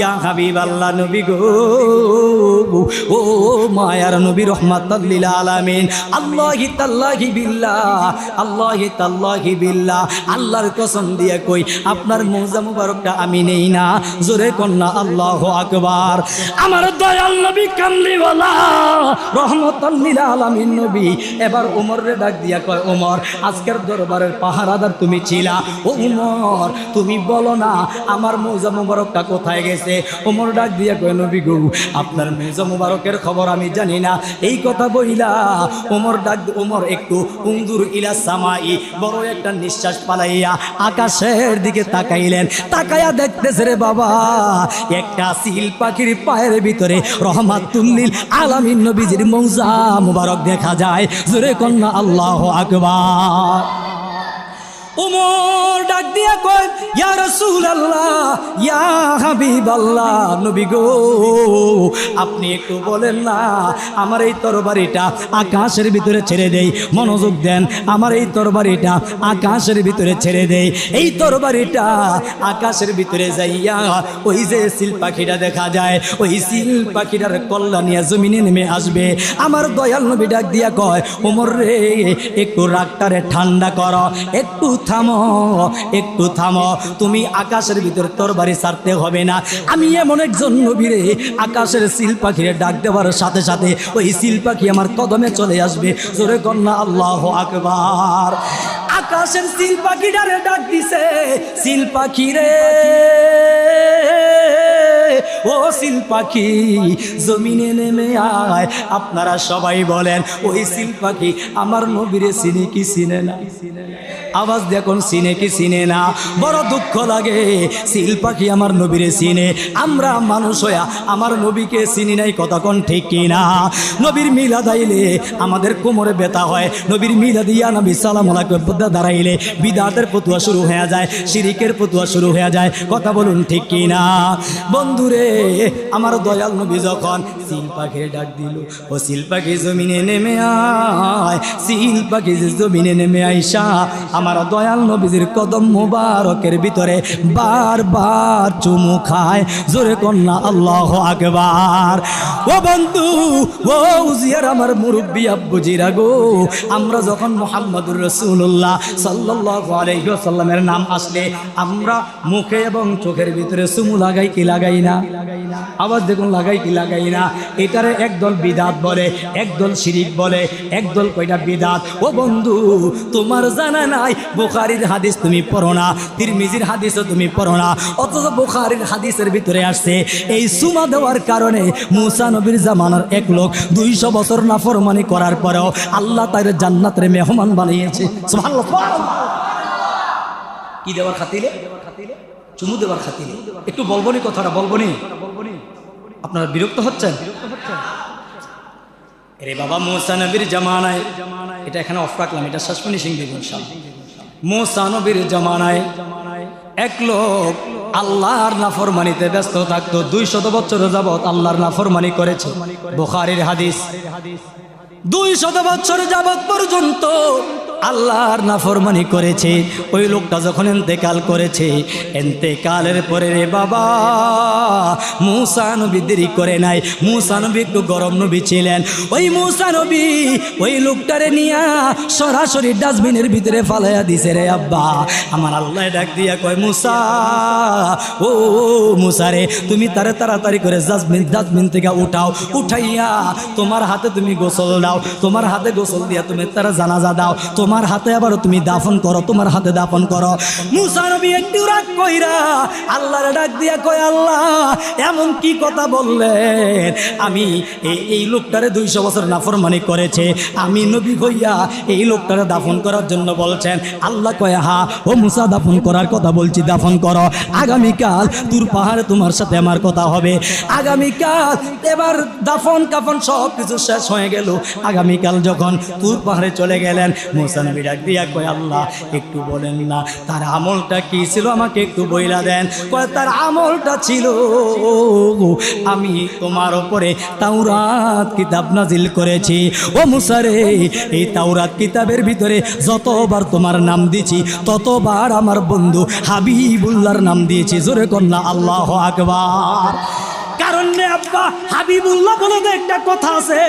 ইয়া হাবিবাল্লাহ, নবী গো, ও মায়ার নবী রহমাতুল লিল আলামিন, আল্লাহি তাল্লাহি বিল্লাহ, আল্লাহি তাল্লাহি বিল্লাহ, আল্লাহর কসম দিয়ে কই আপনার মৌজা মুবারকটা আমি নেই না। জোরে কন্যা আল্লাহু আকবার। আমার দয়াল নবী কামলিওয়ালা রহমাতুল লিল আলামিন নবী এবার ওমরে ডাক দিয়া কয়, ওমর, আজকের দরবারের পাহারাদার তুমি ছিলা, ও ওমর তুমি বলো না আমার মৌজা মুবারকটা কোথায় গেছে? ওমর ডাক দিয়া কয়, নবী গো, আপনার মৌজা মুবারকের খবর আমি জানি না। এই কথা বইলা ওমর একটু উংদুর ইলা সামাই, বড় একটা নিঃশ্বাস পালাইয়া আকাশের দিকে তাকাইলেন। তাকাইয়া দেখতেছে রে বাবা, একটা সিল পাখির পায়ের ভিতরে রহমাতুল লিল আলামিন নবীজির মৌজা মুবারক দেখা যায়। জোরে কন্যা আল্লাহু আকবার। ওমর ডাক দিয়া কয়, ইয়া রাসূলুল্লাহ, ইয়া হাবিবাল্লাহ, নবী গো, আপনি একটু বলেন না আমার এই তরবারিটা আকাশের ভিতরে ছেড়ে দেই। মনোযোগ দেন, আমার এই তরবারিটা আকাশের ভিতরে ছেড়ে দেই। এই তরবারিটা আকাশের ভিতরে যাইয়া ওই যে সিল পাখিটা দেখা যায়, ওই সিল পাখিটার কল্লা নিয়ে জমিনে নেমে আসবে। আমার দয়াল নবী ডাক দিয়া কয়, ওমর রে, একটু রাগটারে ঠান্ডা করো, একটু থামো, তুমি আকাশের ভিতর তরবারি ছাড়তে হবে না। আমি এমন একজন নবী রে, আকাশের সিল পাখিরে ডাক দেওয়ার সাথে সাথে ওই সিল পাখি আমার কদমে চলে আসবে। জোরে কন্যা আল্লাহু আকবার। আকাশের সিল পাখিটারে ডাক দিছে, সিল পাখি রে, ও সিল পাখি জমিনে নেমে আয়। আপনারা সবাই বলেন, ওই সিল পাখি আমার নবীরে চিনে কি চিনে না? আওয়াজ দেখুন, চিনে কি চিনে না? বড় দুঃখ লাগে, সিল পাখি আমার নবীরে চিনে, আমরা মানুষ হইয়া আমার নবীকে চিনি নাই। কথা কোন ঠিক কিনা? নবীর মিলাদ আইলে আমাদের কোমরে ব্যথা হয়, নবীর মিলাদ ইয়া নবী সালাম আলাইকুম দাঁড়াইলে বিদআতের ফতোয়া শুরু হয়ে যায়, শিরিকের ফতোয়া শুরু হয়ে যায়। কথা বলুন ঠিক কিনা? বন্ধুরে, আমার দয়াল নবী যখন সিল পাখির ডাক দিল, ও সিল পাখি জমিনে নেমে আয়, সিল পাখি জমিনে নেমে আইসা আমার দয়াল নবীজির কদম মুবারকের ভিতরে বারবার চুমু খায়। জোরে কন্যা আল্লাহু আকবার। ও বন্ধু, ও উজিয়ার আমার মুরব্বী আব্বুজিরা গো, আমরা যখন মুহাম্মদুর রাসূলুল্লাহ সাল্লাল্লাহু আলাইহি ওয়াসাল্লামের নাম আসলে আমরা মুখে এবং চোখের ভিতরে চুমু লাগাই কি লাগাই না? আবার দেখুন, লাগাই কি লাগাই না? এটারে একদল বিদাত বলে, একদল শিরিক বলে, একদল কয়টা বিদাত। ও বন্ধু, তোমার জানা নাই বুখারীর হাদিস তুমি পড়ো না, তিরমিজির হাদিসও তুমি পড়ো না, অথচ বুখারীর হাদিসের ভিতরে আসছে এই চুমা দেওয়ার কারণে মুসা নবীর জামানার এক লোক 200 বছর নাফরমানি করার পরেও আল্লাহ তার জান্নাতের মেহমান বানিয়েছে। সুবহানাল্লাহ। কি দেওয়ার খাতিরে? চুমু দেওয়ার খাতিরে। একটু বলবনি কথাটা, বলবনি? আপনারা বিরক্ত হচ্ছেন? রে বাবা, মুসা নবীর জামানায়, এটা এখানে অফ রাখলাম, এটা শেষ ফিনিশিং দিব ইনশাআল্লাহ। মুসা নবীর জামানায় এক লোক আল্লাহর নাফরমানিতে ব্যস্ত থাকতো, 200 বছর যাবত আল্লাহর নাফরমানি করেছে। বুখারীর হাদিস, 200 বছর যাবত পর্যন্ত আল্লাহর নাফরমানি করেছে। ওই লোকটা যখন ইন্তেকাল করেছে, ইন্তেকালের পরে রে বাবা মুসা নবী দেরি করে নাই। মুসা নবী একটু গরম নবী ছিলেন। ওই মুসা নবী ওই লোকটারে নিয়া সরাসরি ডাস্টবিনের ভিতরে ফালাইয়া দিছে। রে আব্বা, আমার আল্লাহ ডাক দিয়া কয়, মুসা, ও মুসা রে, তুমি তারে তাড়াতাড়ি করে ডাস্টবিন থেকে উঠাও, উঠাইয়া তোমার হাতে তুমি গোসল দাও, তোমার হাতে গোসল দিয়া তুমি তারা জানাজা দাও, তোমার হাতে আবার তুমি দাফন করো, তোমার হাতে দাফন করো। মুসা নবী একটু রাগ কইরা আল্লাহর ডাক দিয়া কয়, আল্লাহ এমন কি কথা বললেন? আমি এই লোকটারে 200 বছর নাফরমানি করেছে, আমি নবী হইয়া এই লোকটারে দাফন করার জন্য বলছেন? আল্লাহ কয়, হ্যাঁ ও মুসা, দাফন করার কথা বলছি, দাফন করো। আগামীকাল তুর পাহাড়ে তোমার সাথে আমার কথা হবে। আগামীকাল এবার দাফন কাফন সব কিছু শেষ হয়ে গেল। আগামীকাল যখন তুর পাহাড়ে চলে গেলেন, মুসা নবী ডাক দিয়া কয়, আল্লাহ একটু বলেন না তার আমলটা কি ছিল, আমাকে একটু বইলা দেন। কয়, তার আমলটা ছিল আমি তোমার উপরে তাওরাত কিতাব নাজিল করেছি। ও মুসা রে, এই তাওরাত কিতাবের ভিতরে যতবার তোমার নাম দিয়েছি ততবার আমার বন্ধু হাবিবুল্লাহর নাম দিয়েছি। জোরে কন্যা আল্লাহু আকবার। কারণ রে আব্বা, হাবিবুল্লাহ বলে তো একটা কথা আছে।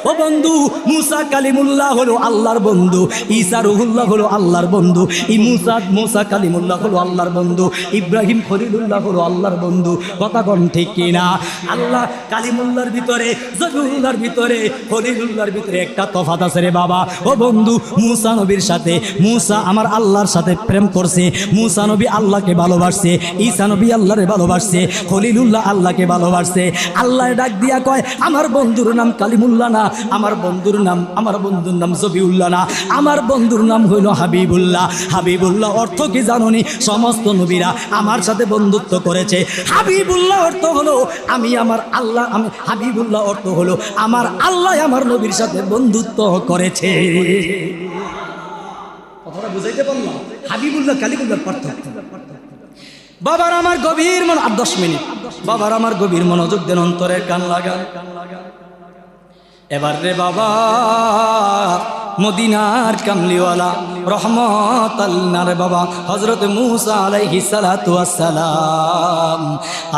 ও বন্ধু, মুসা কালিমুল্লাহ হলো আল্লাহর বন্ধু, ঈসা রুহুল্লাহ হলো আল্লাহর বন্ধু, মুসা কালিমুল্লাহ হলো আল্লাহর বন্ধু, ইব্রাহিম খলিলুল্লাহ হলো আল্লাহর বন্ধু। কথা কোন ঠিক কিনা? আল্লাহ কালিমুল্লাহর ভিতরে, জবিউল্লাহর ভিতরে, খলিলুল্লাহর ভিতরে একটা তফাত আছে রে বাবা। ও বন্ধু, মুসা নবীর সাথে, মুসা আমার আল্লাহর সাথে প্রেম করছে, মুসা নবী আল্লাহকে ভালোবাসছে, ঈসা নবী আল্লাহরে ভালোবাসছে, খলিলুল্লাহ আল্লাহকে ভালোবাসছে। আল্লাহ ডাক দিয়া কয়, আমার বন্ধুর নাম কালিমুল্লাহ না, আমার বন্ধুর নাম জবিউল্লাহ না, আমার বন্ধুর নাম হইল হাবিবুল্লাহ। হাবিবুল্লাহ অর্থ কি জানোনি? সমস্ত নবীরা আমার সাথে বন্ধুত্ব করেছে। হাবিবুল্লাহ অর্থ হলো আমি আমার আল্লাহ, আমি হাবিবুল্লাহ অর্থ হলো আমার আল্লাহ আমার নবীর সাথে বন্ধুত্ব করেছে। কথাটা বুঝাইতে পারলাম? হাবিবুল্লাহ কালিমুল্লাহর পার্থক্য। বাবার আমার গভীর মন, আর 10 মিনিট, বাবার আমার গভীর মনোযোগ দেন, অন্তরের কান লাগান। এবার রে বাবা, মদিনার কামলিওয়ালা রহমত আল্লাহ রে বাবা হযরত মুসা আলাইহিস সালাতু ওয়াস সালাম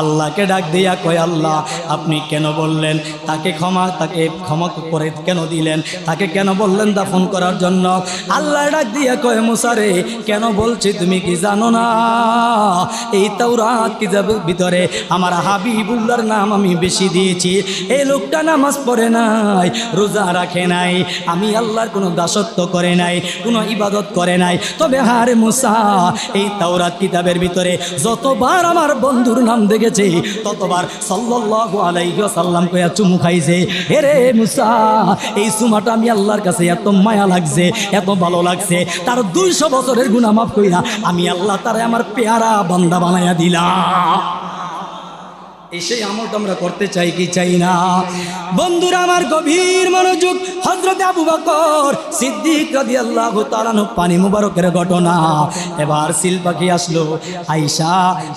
আল্লাহকে ডাক দিয়া কয়, আল্লাহ আপনি কেন বললেন তাকে ক্ষমা করে কেন দিলেন? তাকে কেন বললেন দাফন করার জন্য? আল্লাহ ডাক দিয়া কয়, মুসা রে, কেন বলছি তুমি কি জানো না? এই তাওরাত কিতাবের ভিতরে আমার হাবিবুল্লাহর নাম আমি বেশি দিয়েছি। এই লোকটা নামাজ পড়ে নাই, রোজা রাখে নাই, আমি আল্লাহর কোনো দাসত্ব করে নাই, কোনো ইবাদত করে নাই। তবে হারে মুসা, এই তাওরাত কিতাবের ভিতরে যতবার আমার বন্ধুর নাম দেখেছে ততবার সাল্লাল্লাহু আলাইহি ওয়াসাল্লাম কইয়া চুমু খাইছে। রে মুসা, এই চুমাটা আমি আল্লাহর কাছে এত মায়া লাগছে, এত ভালো লাগছে, তার 200 বছরের গুনাহ মাফ কইরা আমি আল্লাহ তারে আমার পেয়ারা বান্দা বানাইয়া দিলাম। সেই আমলটা আমরা করতে চাই কি চাই না? বন্ধুরা আমার, গভীর মনোযোগ। হযরত আবু বকর সিদ্দিক রাদিয়াল্লাহু তাআলা পানি মুবারকের ঘটনা। এবার সিল পাখি আসলো। আয়েশা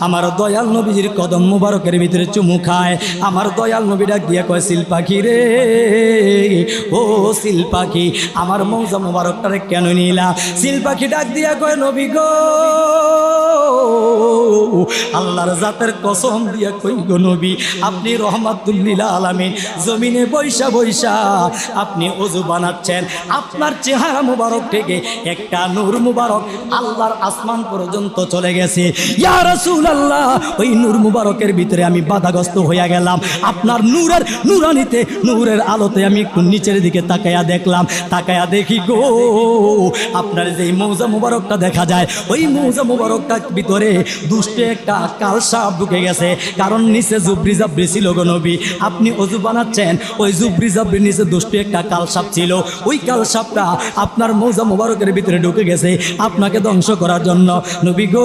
আমার দয়াল নবীর কদম মুবারকের ভিতরে চুমু খায়। আমার দয়াল নবী ডাক দিয়া কয়, সিল পাখি রে, ও সিল পাখি, আমার মৌজা মুবারকটারে কেন নিলা? সিল পাখি ডাক দিয়া কয়, নবী গো, আল্লাহর জাতের কসম দিয়া কই গো নবী, আপনি রহমাতুল লিল আলামিন, জমিনে বৈশা বৈশা আপনি ওযু বানাচ্ছেন, আপনার চেহারা মুবারক থেকে একটা নূর মুবারক আল্লাহর আসমান পর্যন্ত চলে গেছে। ইয়া রাসূলুল্লাহ, ওই নূর মুবারকের ভিতরে আমি বাধাগ্রস্ত হইয়া গেলাম। আপনার নূরের নূরানিতে, নূরের আলোতে আমি একটু নিচের দিকে তাকায়া দেখলাম। তাকায়া দেখি গো, আপনার যেই মৌজা মুবারকটা দেখা যায়, ওই মৌজা মুবারকটার ভিতরে দুষ্টে একটা কাল সাপ ঢুকে গেছে। কারণ নিচে জুবরি জাবরি ছিল গো নবী, আপনি ওযু বানাচ্ছেন, ওই জুবরি জাবরির নিচে দুষ্টে একটা কাল সাপ ছিল। ওই কাল সাপটা আপনার মৌজা মুবারকের ভিতরে ঢুকে গেছে আপনাকে ধ্বংস করার জন্য। নবী গো,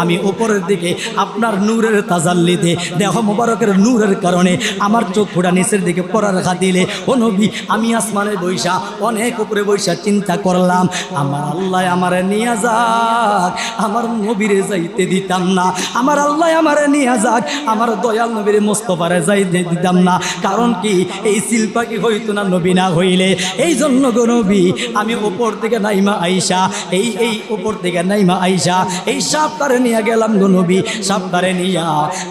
আমি উপরের দিকে আপনার নূরের তাজাল্লিতে, দেহ মুবারকের নূরের কারণে আমার চোখ ফোড়া নিচের দিকে পড়ার খাতিলে, ও নবী, আমি আসমানে বৈশা, অনেক উপরে বৈশা চিন্তা করলাম, আমার আল্লাহ আমারে নিয়ে যাক, আমার নবীরে যাইতে দিতাম না। আমার আল্লাহ আমারে নিয়ে যাক, আমার দয়াল নবীরে মোস্তফারে যাইতে দিতাম না। কারণ কি, এই সিল পাখি হইতো না নবী না হইলে। এই জন্য গো নবী, আমি উপর থেকে নাইমা আইসা, এই উপর থেকে নাইমা আইসা এই সাপটারে নিয়ে গেলাম গো নবী। সাপটারে নিয়া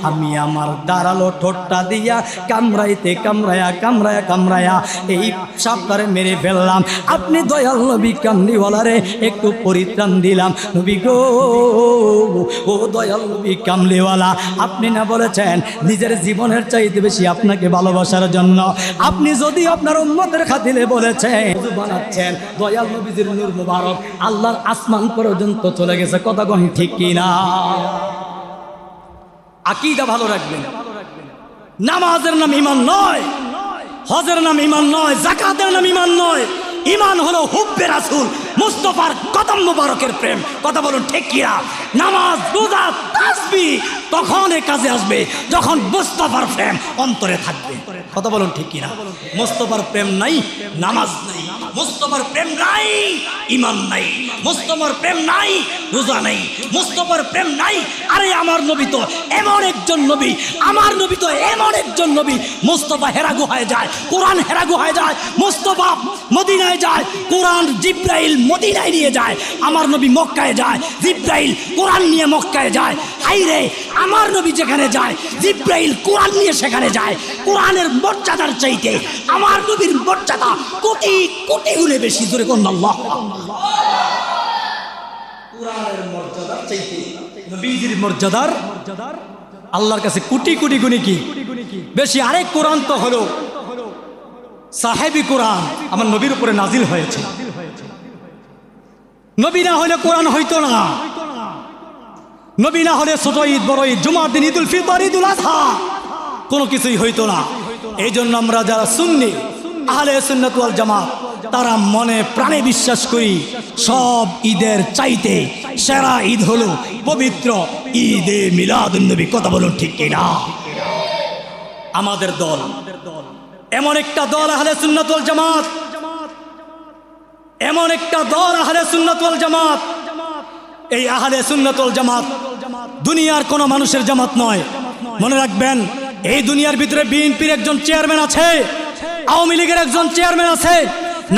আমি আমার দাঁড়ালো ঠোঁটটা দিয়া কামড়াইতে কামড়ায়া কামড়ায়া কামড়ায়া এই সাপটারে মেরে ফেললাম। আপনি দয়াল নবী কামলিওয়ালারে একটু পরিত্রাণ দিলাম। নবী গো, ও দয়াল নবী কামলিওয়ালা, আপনি না বলেছেন নিজের জীবনের চাইতে বেশি আপনাকে ভালোবাসার জন্য আপনি যদি আপনার উম্মতের খাতিরে বলেছেন, বানাচ্ছেন, দয়াল নবীজির নূর মুবারক আল্লাহর আসমান পর্যন্ত চলে গেছে। কথা কোন ঠিক কিনা? আকীদা ভালো রাখবেন। নামাজের নাম ঈমান নয়, হজের নাম ঈমান নয়, যাকাতের নাম ঈমান নয়। ঈমান হলো হুব্বে রাসূল, মুস্তাফার কদম মুবারকের প্রেম। কথা বলুন ঠিক কিনা? নামাজ, রোজা, তাসবিহ তখন কাজে আসবে যখন মুস্তাফার প্রেম অন্তরে থাকবে। কথা বলুন ঠিক কিনা? মুস্তাফার প্রেম নাই, নামাজ নাই। মুস্তাফার প্রেম নাই, ঈমান নাই। মুস্তাফার প্রেম নাই, রোজা নাই। মুস্তাফার প্রেম নাই। আরে আমার নবী তো এমন একজন নবী, আমার নবী তো এমন একজন নবী। মুস্তাফা হেরা গুহায় যায়, কোরআন হেরা গুহায় যায়। মুস্তাফা মদিনায় যায়, কোরআন জিব্রাইল মদিনায় নিয়ে যায়। আমার নবী মক্কায় যায়, জিব্রাইল কোরআন নিয়ে মক্কায় যায়। হাইরে, আমার নবী যেখানে যায়, জিব্রাইল কোরআন নিয়ে সেখানে যায়। কোরআনের মর্যাদার চাইতে আমার নবীর মর্যাদা কোটি কোটি গুণে বেশি। জোরে কোন আল্লাহ। কোরআনের মর্যাদার চাইতে নবীজির মর্যাদার আল্লাহর কাছে কোটি কোটি গুণে কি বেশি। আরেক কোরআন তো হলো সাহেবী কোরআন, আমার নবীর উপরে নাজিল হয়েছে। নবী না হলে কোরআন হইতো না। নবী না হলে ছোট ঈদ, বড় ঈদ, জুমার দিন, ঈদুল ফিতর, ঈদুল আযহা কোনো কিছুই হইতো না। এই জন্য আমরা যারা সুন্নি, আহলে সুন্নাত ওয়াল জামাত, তারা মনে প্রাণে বিশ্বাস করি সব ঈদের চাইতে সেরা ঈদ হলো পবিত্র ঈদে মিলাদুন নবী। কথা বলুন ঠিক কিনা? আমাদের দল এমন একটা দল, আহলে সুন্নাত ওয়াল জামাত, এমন একটা দল আহলে সুন্নাত ওয়াল জামাত। এই আহলে সুন্নাত ওয়াল জামাত দুনিয়ার কোন মানুষের জামাত নয়। মনে রাখবেন, এই দুনিয়ার ভিতরে বিএনপির একজন চেয়ারম্যান আছে, আওয়ামী লীগের একজন চেয়ারম্যান আছে,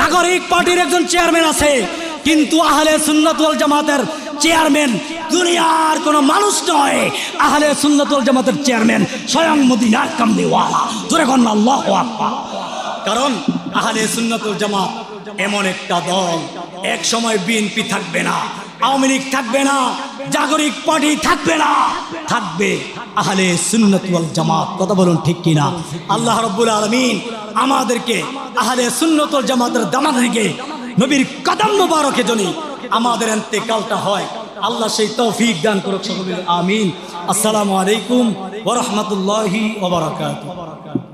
নাগরিক পার্টির একজন চেয়ারম্যান আছে, কিন্তু আহলে সুন্নাত ওয়াল জামাতের চেয়ারম্যান দুনিয়ার কোন মানুষ নয়। আহলে সুন্নাত ওয়াল জামাতের চেয়ারম্যান স্বয়ং মদিনার কামলিওয়ালা। জোরে কোন আল্লাহু আকবার। কারণ আহলে সুন্নাত ওয়াল জামাত এমন একটা দল, এক সময় বিএনপি থাকবে না, আওয়ামী লীগ থাকবে না, জাগরিক পার্টি থাকবে না, থাকবে আহলে সুন্নাত ওয়াল জামাত। কথা বলুন ঠিক কিনা? আল্লাহ রাব্বুল আলামিন আমাদেরকে আহলে সুন্নাত ওয়াল জামাতের দামাত থেকে নবীর কদম মুবারকে যদি আমাদের ইন্তেকালটা হয়, আল্লাহ সেই তৌফিক দান করুক। সকলে আমিন। আসসালামু আলাইকুম ওয়া রাহমাতুল্লাহি ওয়া বারাকাতুহু।